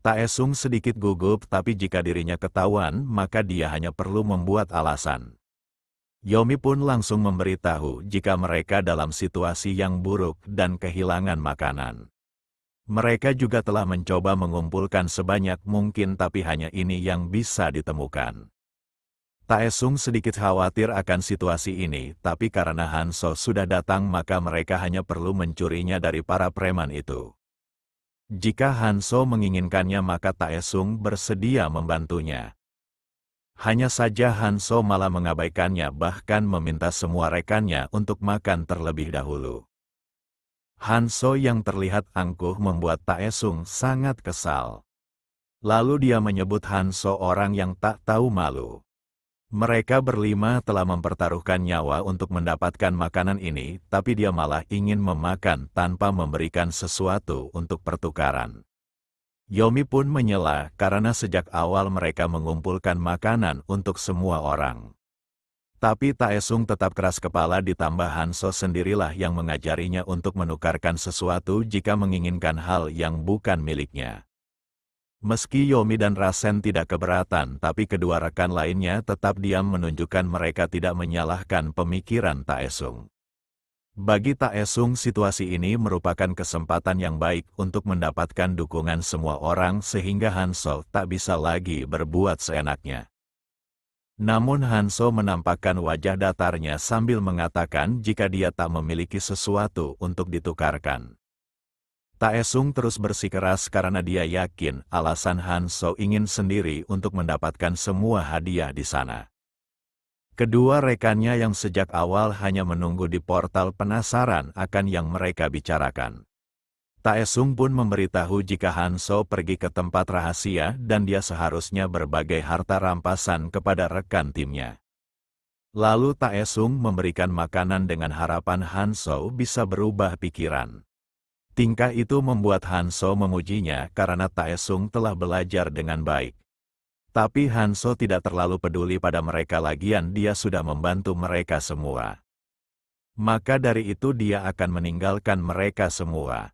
Taesung sedikit gugup, tapi jika dirinya ketahuan, maka dia hanya perlu membuat alasan. Yomi pun langsung memberitahu jika mereka dalam situasi yang buruk dan kehilangan makanan. Mereka juga telah mencoba mengumpulkan sebanyak mungkin, tapi hanya ini yang bisa ditemukan. Taesung sedikit khawatir akan situasi ini, tapi karena Hanso sudah datang maka mereka hanya perlu mencurinya dari para preman itu. Jika Hanso menginginkannya maka Taesung bersedia membantunya. Hanya saja Hanso malah mengabaikannya, bahkan meminta semua rekannya untuk makan terlebih dahulu. Hanso yang terlihat angkuh membuat Taesung sangat kesal. Lalu dia menyebut Hanso orang yang tak tahu malu. Mereka berlima telah mempertaruhkan nyawa untuk mendapatkan makanan ini, tapi dia malah ingin memakan tanpa memberikan sesuatu untuk pertukaran. Yomi pun menyela karena sejak awal mereka mengumpulkan makanan untuk semua orang. Tapi Taesung tetap keras kepala, ditambah Hanso sendirilah yang mengajarinya untuk menukarkan sesuatu jika menginginkan hal yang bukan miliknya. Meski Yomi dan Rasen tidak keberatan, tapi kedua rekan lainnya tetap diam menunjukkan mereka tidak menyalahkan pemikiran Taesung. Bagi Taesung, situasi ini merupakan kesempatan yang baik untuk mendapatkan dukungan semua orang sehingga Hanso tak bisa lagi berbuat seenaknya. Namun Hanso menampakkan wajah datarnya sambil mengatakan jika dia tak memiliki sesuatu untuk ditukarkan. Taesung terus bersikeras karena dia yakin alasan Hanso ingin sendiri untuk mendapatkan semua hadiah di sana. Kedua rekannya yang sejak awal hanya menunggu di portal penasaran akan yang mereka bicarakan. Taesung pun memberitahu jika Hanso pergi ke tempat rahasia dan dia seharusnya berbagai harta rampasan kepada rekan timnya. Lalu Taesung memberikan makanan dengan harapan Hanso bisa berubah pikiran. Tingkah itu membuat Hanso memujinya karena Taesung telah belajar dengan baik. Tapi Hanso tidak terlalu peduli pada mereka, lagian dia sudah membantu mereka semua. Maka dari itu dia akan meninggalkan mereka semua.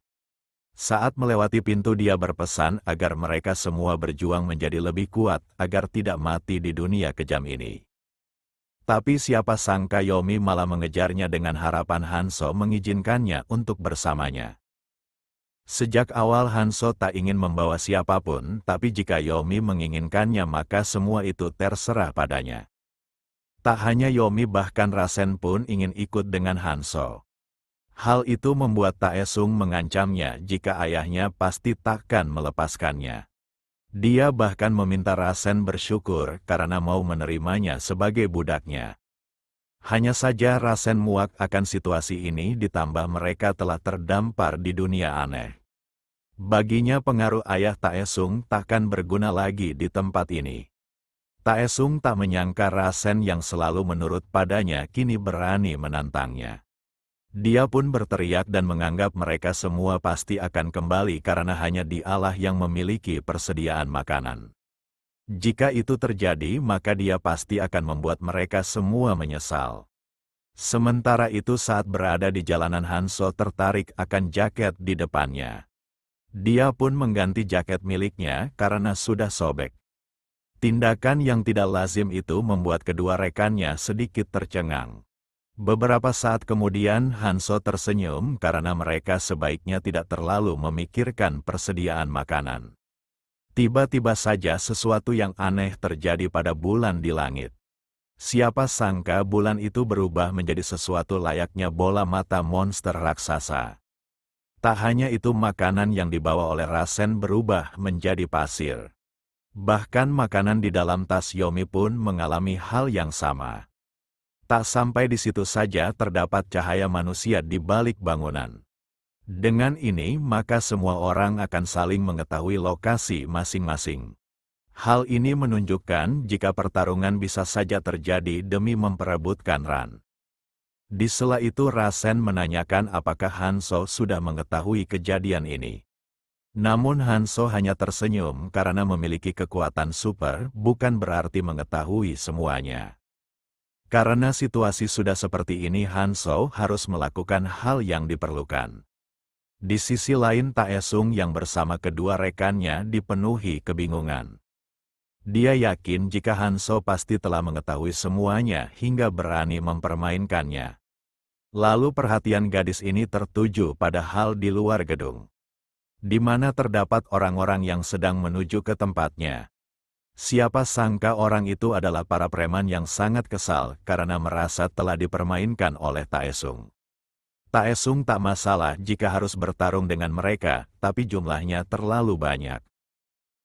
Saat melewati pintu dia berpesan agar mereka semua berjuang menjadi lebih kuat agar tidak mati di dunia kejam ini. Tapi siapa sangka Yomi malah mengejarnya dengan harapan Hanso mengizinkannya untuk bersamanya. Sejak awal Hanso tak ingin membawa siapapun, tapi jika Yomi menginginkannya maka semua itu terserah padanya. Tak hanya Yomi, bahkan Rasen pun ingin ikut dengan Hanso. Hal itu membuat Taesung mengancamnya jika ayahnya pasti takkan melepaskannya. Dia bahkan meminta Rasen bersyukur karena mau menerimanya sebagai budaknya. Hanya saja Rasen muak akan situasi ini, ditambah mereka telah terdampar di dunia aneh. Baginya pengaruh ayah Taesung takkan berguna lagi di tempat ini. Taesung tak menyangka Rasen yang selalu menurut padanya kini berani menantangnya. Dia pun berteriak dan menganggap mereka semua pasti akan kembali karena hanya dialah yang memiliki persediaan makanan. Jika itu terjadi maka dia pasti akan membuat mereka semua menyesal. Sementara itu saat berada di jalanan Hanso tertarik akan jaket di depannya. Dia pun mengganti jaket miliknya karena sudah sobek. Tindakan yang tidak lazim itu membuat kedua rekannya sedikit tercengang. Beberapa saat kemudian Hanso tersenyum karena mereka sebaiknya tidak terlalu memikirkan persediaan makanan. Tiba-tiba saja sesuatu yang aneh terjadi pada bulan di langit. Siapa sangka bulan itu berubah menjadi sesuatu layaknya bola mata monster raksasa. Tak hanya itu, makanan yang dibawa oleh Rasen berubah menjadi pasir. Bahkan makanan di dalam tas Yomi pun mengalami hal yang sama. Tak sampai di situ saja, terdapat cahaya manusia di balik bangunan. Dengan ini maka semua orang akan saling mengetahui lokasi masing-masing. Hal ini menunjukkan jika pertarungan bisa saja terjadi demi memperebutkan Ran. Di sela itu Rasen menanyakan apakah Hanso sudah mengetahui kejadian ini. Namun Hanso hanya tersenyum karena memiliki kekuatan super bukan berarti mengetahui semuanya. Karena situasi sudah seperti ini, Hanso harus melakukan hal yang diperlukan. Di sisi lain Taesung yang bersama kedua rekannya dipenuhi kebingungan. Dia yakin jika Hanso pasti telah mengetahui semuanya hingga berani mempermainkannya. Lalu perhatian gadis ini tertuju pada hal di luar gedung, di mana terdapat orang-orang yang sedang menuju ke tempatnya. Siapa sangka orang itu adalah para preman yang sangat kesal karena merasa telah dipermainkan oleh Taesung. Taesung tak masalah jika harus bertarung dengan mereka, tapi jumlahnya terlalu banyak.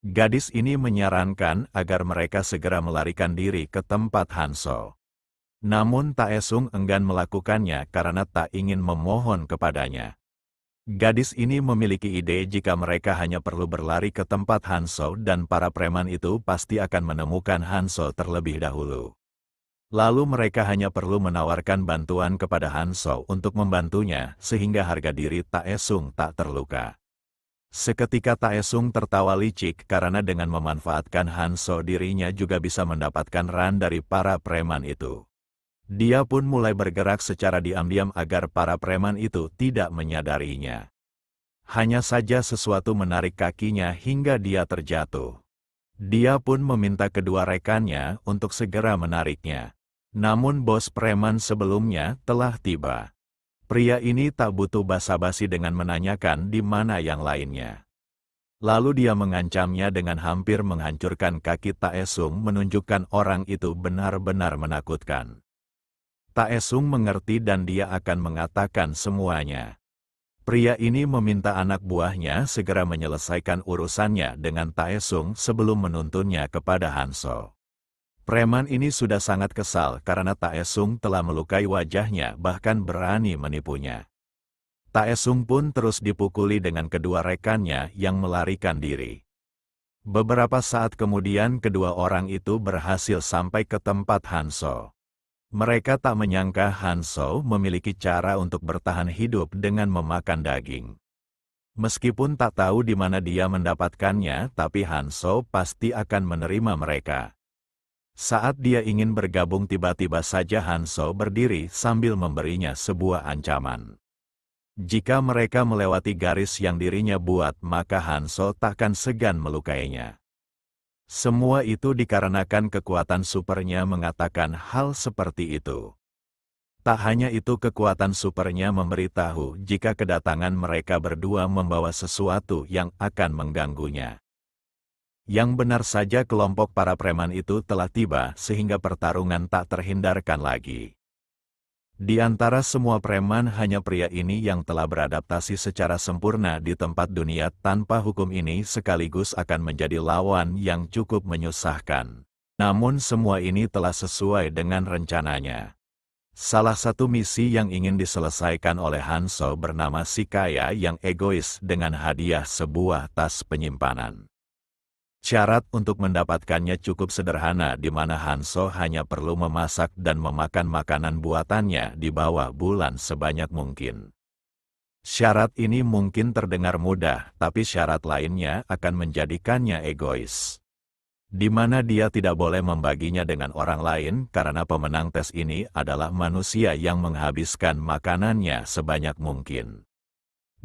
Gadis ini menyarankan agar mereka segera melarikan diri ke tempat Hanso. Namun Taesung enggan melakukannya karena tak ingin memohon kepadanya. Gadis ini memiliki ide jika mereka hanya perlu berlari ke tempat Hanso dan para preman itu pasti akan menemukan Hanso terlebih dahulu. Lalu mereka hanya perlu menawarkan bantuan kepada Hanso untuk membantunya sehingga harga diri Taesung tak terluka. Seketika Taesung tertawa licik karena dengan memanfaatkan Hanso dirinya juga bisa mendapatkan ran dari para preman itu. Dia pun mulai bergerak secara diam-diam agar para preman itu tidak menyadarinya. Hanya saja sesuatu menarik kakinya hingga dia terjatuh. Dia pun meminta kedua rekannya untuk segera menariknya. Namun bos preman sebelumnya telah tiba. Pria ini tak butuh basa-basi dengan menanyakan di mana yang lainnya. Lalu dia mengancamnya dengan hampir menghancurkan kaki Taesung, menunjukkan orang itu benar-benar menakutkan. Taesung mengerti dan dia akan mengatakan semuanya. Pria ini meminta anak buahnya segera menyelesaikan urusannya dengan Taesung sebelum menuntunnya kepada Hanso. Preman ini sudah sangat kesal karena Taesung telah melukai wajahnya bahkan berani menipunya. Taesung pun terus dipukuli dengan kedua rekannya yang melarikan diri. Beberapa saat kemudian kedua orang itu berhasil sampai ke tempat Hanso. Mereka tak menyangka Hanso memiliki cara untuk bertahan hidup dengan memakan daging. Meskipun tak tahu di mana dia mendapatkannya, tapi Hanso pasti akan menerima mereka. Saat dia ingin bergabung tiba-tiba saja Hanso berdiri sambil memberinya sebuah ancaman. Jika mereka melewati garis yang dirinya buat, maka Hanso takkan segan melukainya. Semua itu dikarenakan kekuatan supernya mengatakan hal seperti itu. Tak hanya itu, kekuatan supernya memberitahu jika kedatangan mereka berdua membawa sesuatu yang akan mengganggunya. Yang benar saja kelompok para preman itu telah tiba sehingga pertarungan tak terhindarkan lagi. Di antara semua preman hanya pria ini yang telah beradaptasi secara sempurna di tempat dunia tanpa hukum ini sekaligus akan menjadi lawan yang cukup menyusahkan. Namun semua ini telah sesuai dengan rencananya. Salah satu misi yang ingin diselesaikan oleh Hanso bernama si kaya yang egois dengan hadiah sebuah tas penyimpanan. Syarat untuk mendapatkannya cukup sederhana di mana Hanso hanya perlu memasak dan memakan makanan buatannya di bawah bulan sebanyak mungkin. Syarat ini mungkin terdengar mudah, tapi syarat lainnya akan menjadikannya egois. Di mana dia tidak boleh membaginya dengan orang lain karena pemenang tes ini adalah manusia yang menghabiskan makanannya sebanyak mungkin.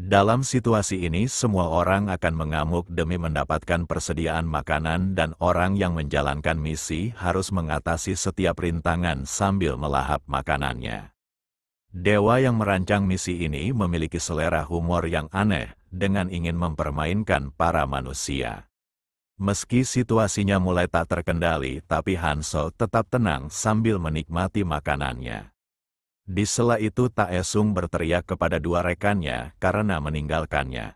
Dalam situasi ini semua orang akan mengamuk demi mendapatkan persediaan makanan dan orang yang menjalankan misi harus mengatasi setiap rintangan sambil melahap makanannya. Dewa yang merancang misi ini memiliki selera humor yang aneh dengan ingin mempermainkan para manusia. Meski situasinya mulai tak terkendali, tapi Hanso tetap tenang sambil menikmati makanannya. Di sela itu Taesung berteriak kepada dua rekannya karena meninggalkannya.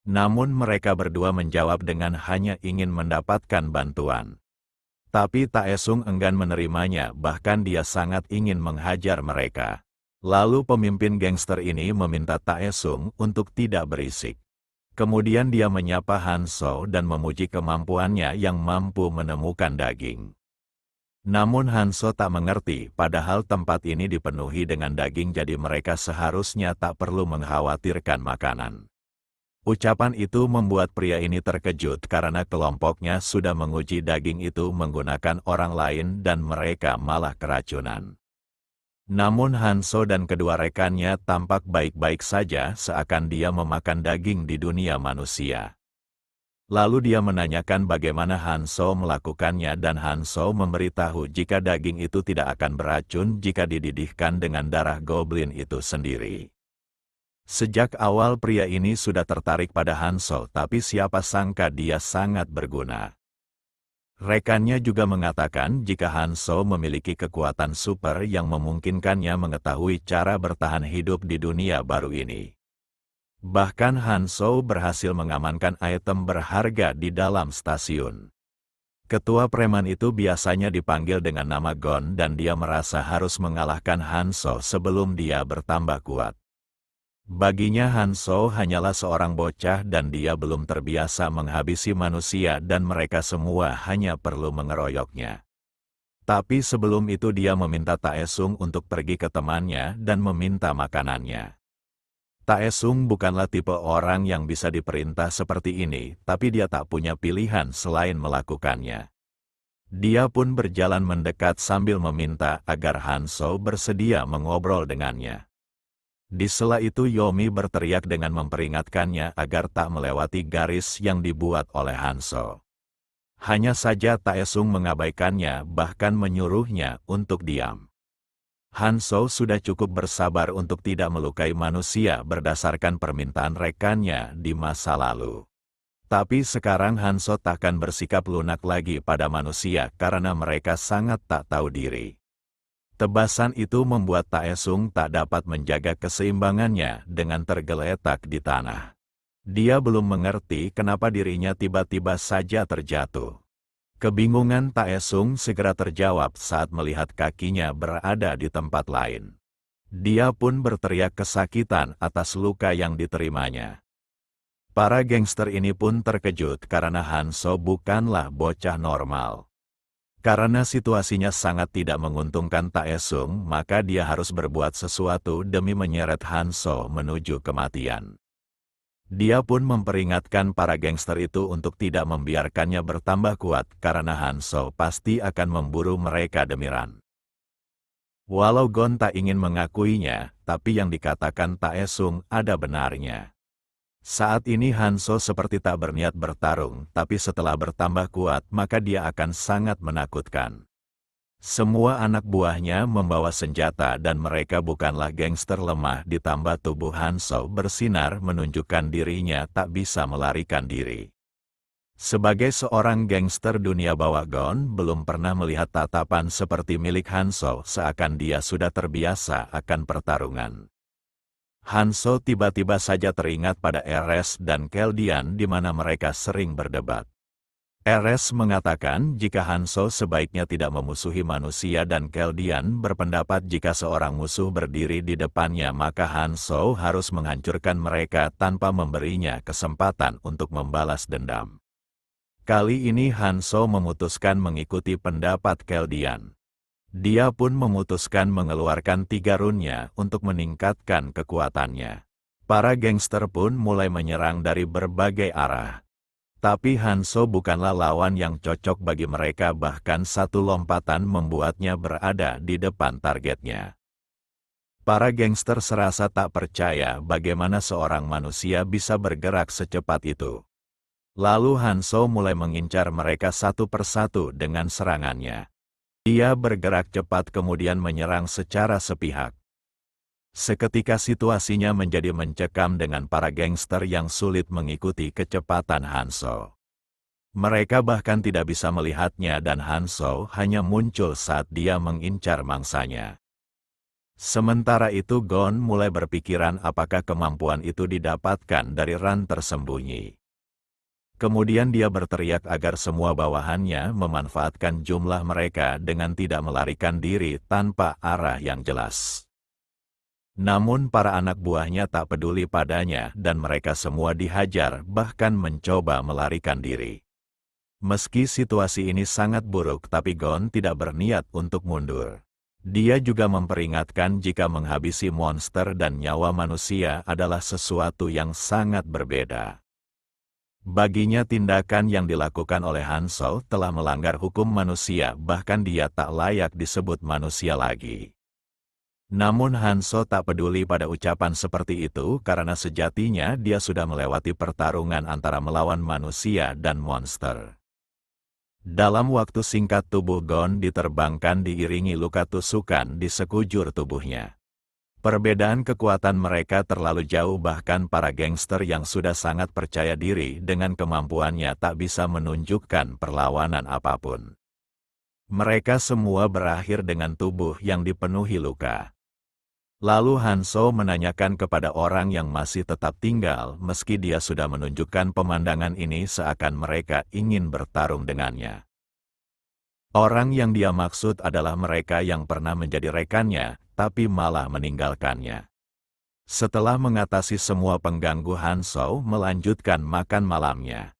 Namun mereka berdua menjawab dengan hanya ingin mendapatkan bantuan. Tapi Taesung enggan menerimanya, bahkan dia sangat ingin menghajar mereka. Lalu pemimpin gangster ini meminta Taesung untuk tidak berisik. Kemudian dia menyapa Hanso dan memuji kemampuannya yang mampu menemukan daging. Namun Hanso tak mengerti, padahal tempat ini dipenuhi dengan daging jadi mereka seharusnya tak perlu mengkhawatirkan makanan. Ucapan itu membuat pria ini terkejut karena kelompoknya sudah menguji daging itu menggunakan orang lain dan mereka malah keracunan. Namun Hanso dan kedua rekannya tampak baik-baik saja seakan dia memakan daging di dunia manusia. Lalu dia menanyakan bagaimana Hanso melakukannya dan Hanso memberitahu jika daging itu tidak akan beracun jika dididihkan dengan darah goblin itu sendiri. Sejak awal pria ini sudah tertarik pada Hanso, tapi siapa sangka dia sangat berguna. Rekannya juga mengatakan jika Hanso memiliki kekuatan super yang memungkinkannya mengetahui cara bertahan hidup di dunia baru ini. Bahkan Hanso berhasil mengamankan item berharga di dalam stasiun. Ketua preman itu biasanya dipanggil dengan nama Gon dan dia merasa harus mengalahkan Hanso sebelum dia bertambah kuat. Baginya Hanso hanyalah seorang bocah dan dia belum terbiasa menghabisi manusia dan mereka semua hanya perlu mengeroyoknya. Tapi sebelum itu dia meminta Taesung untuk pergi ke temannya dan meminta makanannya. Taesung bukanlah tipe orang yang bisa diperintah seperti ini, tapi dia tak punya pilihan selain melakukannya. Dia pun berjalan mendekat sambil meminta agar Hanso bersedia mengobrol dengannya. Di sela itu Yomi berteriak dengan memperingatkannya agar tak melewati garis yang dibuat oleh Hanso. Hanya saja Taesung mengabaikannya bahkan menyuruhnya untuk diam. Hanso sudah cukup bersabar untuk tidak melukai manusia berdasarkan permintaan rekannya di masa lalu. Tapi sekarang Hanso takkan bersikap lunak lagi pada manusia karena mereka sangat tak tahu diri. Tebasan itu membuat Taesung tak dapat menjaga keseimbangannya dengan tergeletak di tanah. Dia belum mengerti kenapa dirinya tiba-tiba saja terjatuh. Kebingungan Taesung segera terjawab saat melihat kakinya berada di tempat lain. Dia pun berteriak kesakitan atas luka yang diterimanya. Para gangster ini pun terkejut karena Hanso bukanlah bocah normal. Karena situasinya sangat tidak menguntungkan Taesung, maka dia harus berbuat sesuatu demi menyeret Hanso menuju kematian. Dia pun memperingatkan para gangster itu untuk tidak membiarkannya bertambah kuat karena Hanso pasti akan memburu mereka demiran. Walau Gon tak ingin mengakuinya, tapi yang dikatakan Taesung ada benarnya. Saat ini Hanso seperti tak berniat bertarung, tapi setelah bertambah kuat maka dia akan sangat menakutkan. Semua anak buahnya membawa senjata dan mereka bukanlah gangster lemah, ditambah tubuh Hanso bersinar menunjukkan dirinya tak bisa melarikan diri. Sebagai seorang gangster dunia bawah, Gon belum pernah melihat tatapan seperti milik Hanso, seakan dia sudah terbiasa akan pertarungan. Hanso tiba-tiba saja teringat pada Eres dan Keldian di mana mereka sering berdebat. Eres mengatakan jika Hanso sebaiknya tidak memusuhi manusia dan Keldian berpendapat jika seorang musuh berdiri di depannya maka Hanso harus menghancurkan mereka tanpa memberinya kesempatan untuk membalas dendam. Kali ini Hanso memutuskan mengikuti pendapat Keldian. Dia pun memutuskan mengeluarkan 3 runnya untuk meningkatkan kekuatannya. Para gangster pun mulai menyerang dari berbagai arah. Tapi Hanso bukanlah lawan yang cocok bagi mereka, bahkan satu lompatan membuatnya berada di depan targetnya. Para gangster serasa tak percaya bagaimana seorang manusia bisa bergerak secepat itu. Lalu Hanso mulai mengincar mereka satu persatu dengan serangannya. Dia bergerak cepat kemudian menyerang secara sepihak. Seketika situasinya menjadi mencekam dengan para gangster yang sulit mengikuti kecepatan Hanso. Mereka bahkan tidak bisa melihatnya dan Hanso hanya muncul saat dia mengincar mangsanya. Sementara itu Gon mulai berpikiran apakah kemampuan itu didapatkan dari ran tersembunyi. Kemudian dia berteriak agar semua bawahannya memanfaatkan jumlah mereka dengan tidak melarikan diri tanpa arah yang jelas. Namun para anak buahnya tak peduli padanya dan mereka semua dihajar bahkan mencoba melarikan diri. Meski situasi ini sangat buruk tapi Gon tidak berniat untuk mundur. Dia juga memperingatkan jika menghabisi monster dan nyawa manusia adalah sesuatu yang sangat berbeda. Baginya tindakan yang dilakukan oleh Hanso telah melanggar hukum manusia, bahkan dia tak layak disebut manusia lagi. Namun Hanso tak peduli pada ucapan seperti itu karena sejatinya dia sudah melewati pertarungan antara melawan manusia dan monster. Dalam waktu singkat tubuh Gon diterbangkan diiringi luka tusukan di sekujur tubuhnya. Perbedaan kekuatan mereka terlalu jauh, bahkan para gangster yang sudah sangat percaya diri dengan kemampuannya tak bisa menunjukkan perlawanan apapun. Mereka semua berakhir dengan tubuh yang dipenuhi luka. Lalu Hanso menanyakan kepada orang yang masih tetap tinggal, meski dia sudah menunjukkan pemandangan ini seakan mereka ingin bertarung dengannya. Orang yang dia maksud adalah mereka yang pernah menjadi rekannya, tapi malah meninggalkannya. Setelah mengatasi semua pengganggu, Hanso melanjutkan makan malamnya.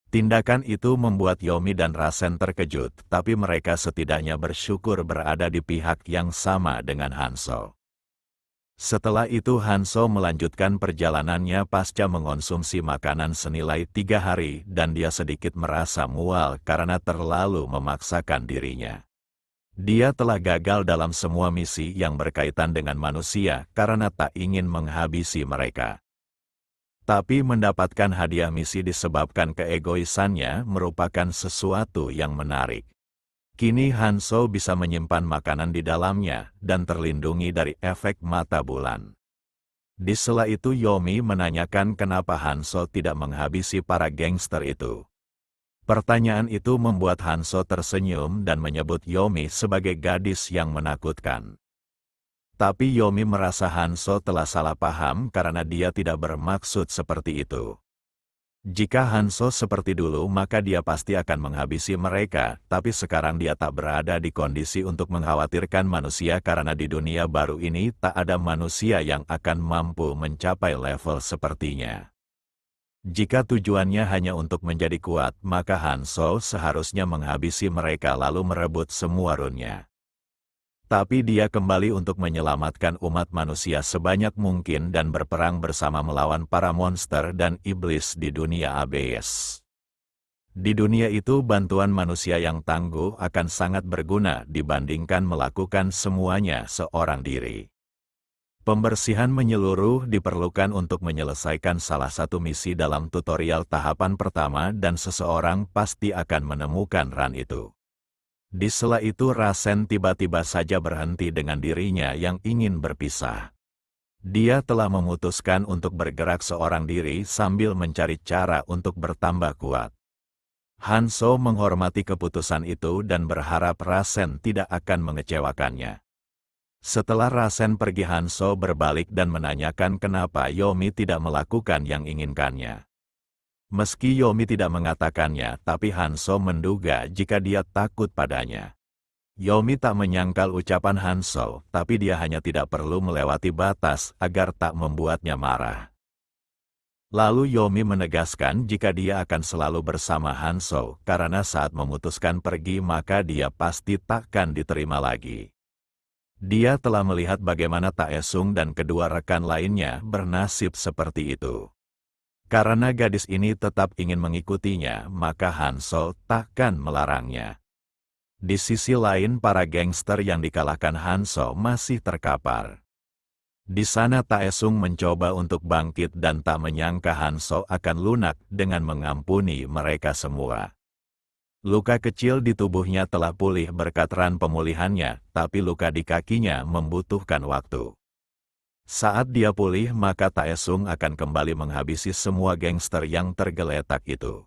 Tindakan itu membuat Yomi dan Rasen terkejut, tapi mereka setidaknya bersyukur berada di pihak yang sama dengan Hanso. Setelah itu Hanso melanjutkan perjalanannya pasca mengonsumsi makanan senilai 3 hari dan dia sedikit merasa mual karena terlalu memaksakan dirinya. Dia telah gagal dalam semua misi yang berkaitan dengan manusia karena tak ingin menghabisi mereka. Tapi mendapatkan hadiah misi disebabkan keegoisannya merupakan sesuatu yang menarik. Kini Hanso bisa menyimpan makanan di dalamnya dan terlindungi dari efek mata bulan. Di sela itu Yomi menanyakan kenapa Hanso tidak menghabisi para gangster itu. Pertanyaan itu membuat Hanso tersenyum dan menyebut Yomi sebagai gadis yang menakutkan. Tapi Yomi merasa Hanso telah salah paham karena dia tidak bermaksud seperti itu. Jika Hanso seperti dulu maka dia pasti akan menghabisi mereka, tapi sekarang dia tak berada di kondisi untuk mengkhawatirkan manusia karena di dunia baru ini tak ada manusia yang akan mampu mencapai level sepertinya. Jika tujuannya hanya untuk menjadi kuat, maka Hanso seharusnya menghabisi mereka lalu merebut semua runnya. Tapi dia kembali untuk menyelamatkan umat manusia sebanyak mungkin dan berperang bersama melawan para monster dan iblis di dunia abyss. Di dunia itu bantuan manusia yang tangguh akan sangat berguna dibandingkan melakukan semuanya seorang diri. Pembersihan menyeluruh diperlukan untuk menyelesaikan salah satu misi dalam tutorial tahapan pertama dan seseorang pasti akan menemukan run itu. Di sela itu Rasen tiba-tiba saja berhenti dengan dirinya yang ingin berpisah. Dia telah memutuskan untuk bergerak seorang diri sambil mencari cara untuk bertambah kuat. Hanso menghormati keputusan itu dan berharap Rasen tidak akan mengecewakannya. Setelah Rasen pergi, Hanso berbalik dan menanyakan kenapa Yomi tidak melakukan yang inginkannya. Meski Yomi tidak mengatakannya, tapi Hanso menduga jika dia takut padanya. Yomi tak menyangkal ucapan Hanso, tapi dia hanya tidak perlu melewati batas agar tak membuatnya marah. Lalu Yomi menegaskan jika dia akan selalu bersama Hanso, karena saat memutuskan pergi maka dia pasti takkan diterima lagi. Dia telah melihat bagaimana Taesung dan kedua rekan lainnya bernasib seperti itu. Karena gadis ini tetap ingin mengikutinya, maka Hanso takkan melarangnya. Di sisi lain, para gangster yang dikalahkan Hanso masih terkapar. Di sana Taesung mencoba untuk bangkit dan tak menyangka Hanso akan lunak dengan mengampuni mereka semua. Luka kecil di tubuhnya telah pulih berkat ran pemulihannya, tapi luka di kakinya membutuhkan waktu. Saat dia pulih maka Taesung akan kembali menghabisi semua gangster yang tergeletak itu.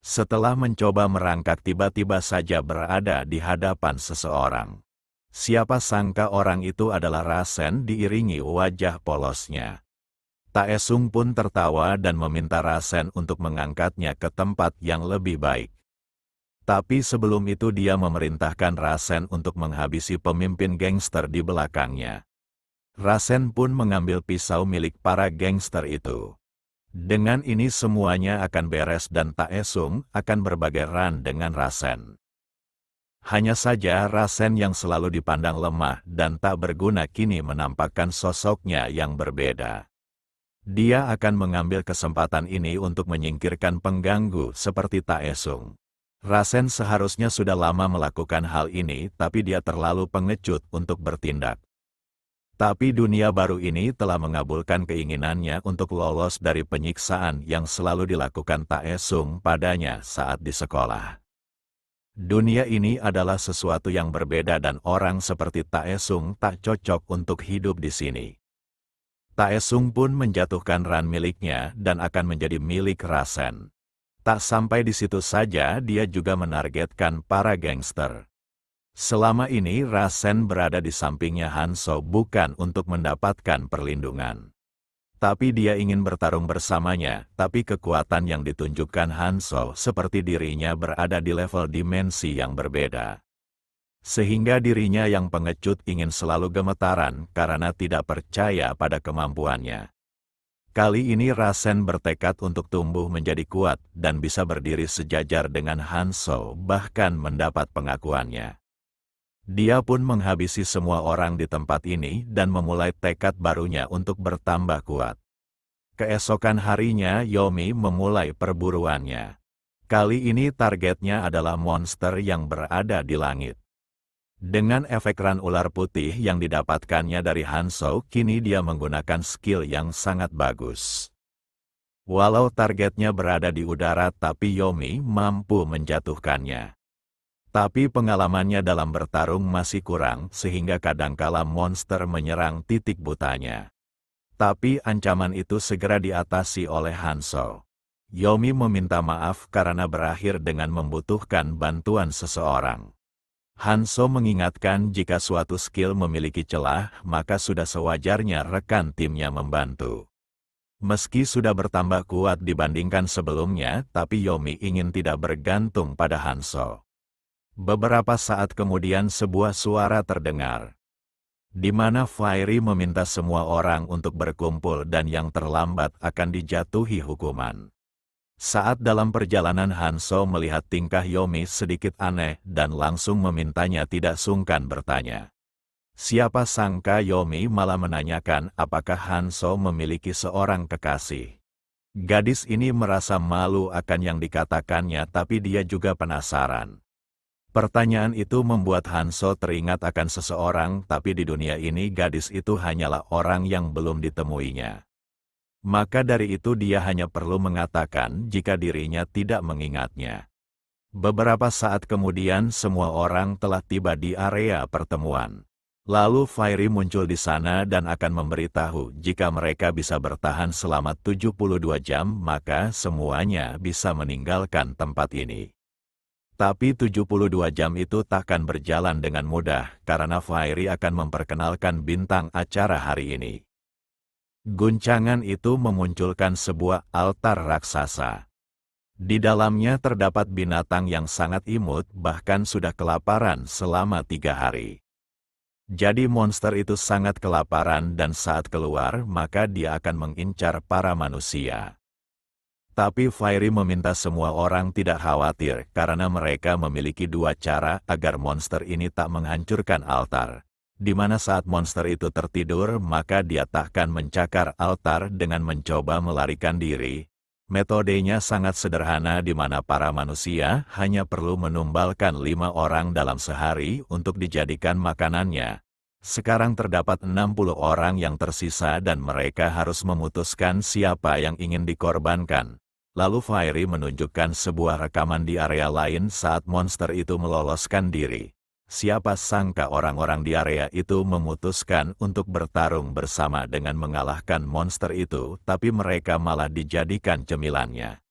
Setelah mencoba merangkak tiba-tiba saja berada di hadapan seseorang. Siapa sangka orang itu adalah Rasen diiringi wajah polosnya. Taesung pun tertawa dan meminta Rasen untuk mengangkatnya ke tempat yang lebih baik. Tapi sebelum itu dia memerintahkan Rasen untuk menghabisi pemimpin gangster di belakangnya. Rasen pun mengambil pisau milik para gangster itu. Dengan ini semuanya akan beres dan Taesung akan berbagai run dengan Rasen. Hanya saja Rasen yang selalu dipandang lemah dan tak berguna kini menampakkan sosoknya yang berbeda. Dia akan mengambil kesempatan ini untuk menyingkirkan pengganggu seperti Taesung. Rasen seharusnya sudah lama melakukan hal ini, tapi dia terlalu pengecut untuk bertindak. Tapi dunia baru ini telah mengabulkan keinginannya untuk lolos dari penyiksaan yang selalu dilakukan Taesung padanya saat di sekolah. Dunia ini adalah sesuatu yang berbeda dan orang seperti Taesung tak cocok untuk hidup di sini. Taesung pun menjatuhkan ran miliknya dan akan menjadi milik Rasen. Tak sampai di situ saja, dia juga menargetkan para gangster. Selama ini Rasen berada di sampingnya Hanso bukan untuk mendapatkan perlindungan. Tapi dia ingin bertarung bersamanya, tapi kekuatan yang ditunjukkan Hanso seperti dirinya berada di level dimensi yang berbeda. Sehingga dirinya yang pengecut ingin selalu gemetaran karena tidak percaya pada kemampuannya. Kali ini Rasen bertekad untuk tumbuh menjadi kuat dan bisa berdiri sejajar dengan Hanso bahkan mendapat pengakuannya. Dia pun menghabisi semua orang di tempat ini dan memulai tekad barunya untuk bertambah kuat. Keesokan harinya Yomi memulai perburuannya. Kali ini targetnya adalah monster yang berada di langit. Dengan efek ran ular putih yang didapatkannya dari Hanso, kini dia menggunakan skill yang sangat bagus. Walau targetnya berada di udara, tapi Yomi mampu menjatuhkannya. Tapi pengalamannya dalam bertarung masih kurang, sehingga kadangkala monster menyerang titik butanya. Tapi ancaman itu segera diatasi oleh Hanso. Yomi meminta maaf karena berakhir dengan membutuhkan bantuan seseorang. Hanso mengingatkan jika suatu skill memiliki celah, maka sudah sewajarnya rekan timnya membantu. Meski sudah bertambah kuat dibandingkan sebelumnya, tapi Yomi ingin tidak bergantung pada Hanso. Beberapa saat kemudian sebuah suara terdengar, di mana Fairy meminta semua orang untuk berkumpul dan yang terlambat akan dijatuhi hukuman. Saat dalam perjalanan Hanso melihat tingkah Yomi sedikit aneh dan langsung memintanya tidak sungkan bertanya. Siapa sangka Yomi malah menanyakan apakah Hanso memiliki seorang kekasih. Gadis ini merasa malu akan yang dikatakannya, tapi dia juga penasaran. Pertanyaan itu membuat Hanso teringat akan seseorang, tapi di dunia ini gadis itu hanyalah orang yang belum ditemuinya. Maka dari itu dia hanya perlu mengatakan jika dirinya tidak mengingatnya. Beberapa saat kemudian semua orang telah tiba di area pertemuan. Lalu Fairy muncul di sana dan akan memberitahu jika mereka bisa bertahan selama 72 jam maka semuanya bisa meninggalkan tempat ini. Tapi 72 jam itu takkan berjalan dengan mudah karena Fairy akan memperkenalkan bintang acara hari ini. Guncangan itu memunculkan sebuah altar raksasa. Di dalamnya terdapat binatang yang sangat imut, bahkan sudah kelaparan selama 3 hari. Jadi monster itu sangat kelaparan dan saat keluar maka dia akan mengincar para manusia. Tapi Fairy meminta semua orang tidak khawatir karena mereka memiliki 2 cara agar monster ini tak menghancurkan altar. Di mana saat monster itu tertidur, maka dia takkan mencakar altar dengan mencoba melarikan diri. Metodenya sangat sederhana di mana para manusia hanya perlu menumbalkan 5 orang dalam sehari untuk dijadikan makanannya. Sekarang terdapat 60 orang yang tersisa dan mereka harus memutuskan siapa yang ingin dikorbankan. Lalu Fairy menunjukkan sebuah rekaman di area lain saat monster itu meloloskan diri. Siapa sangka orang-orang di area itu memutuskan untuk bertarung bersama dengan mengalahkan monster itu, tapi mereka malah dijadikan cemilannya.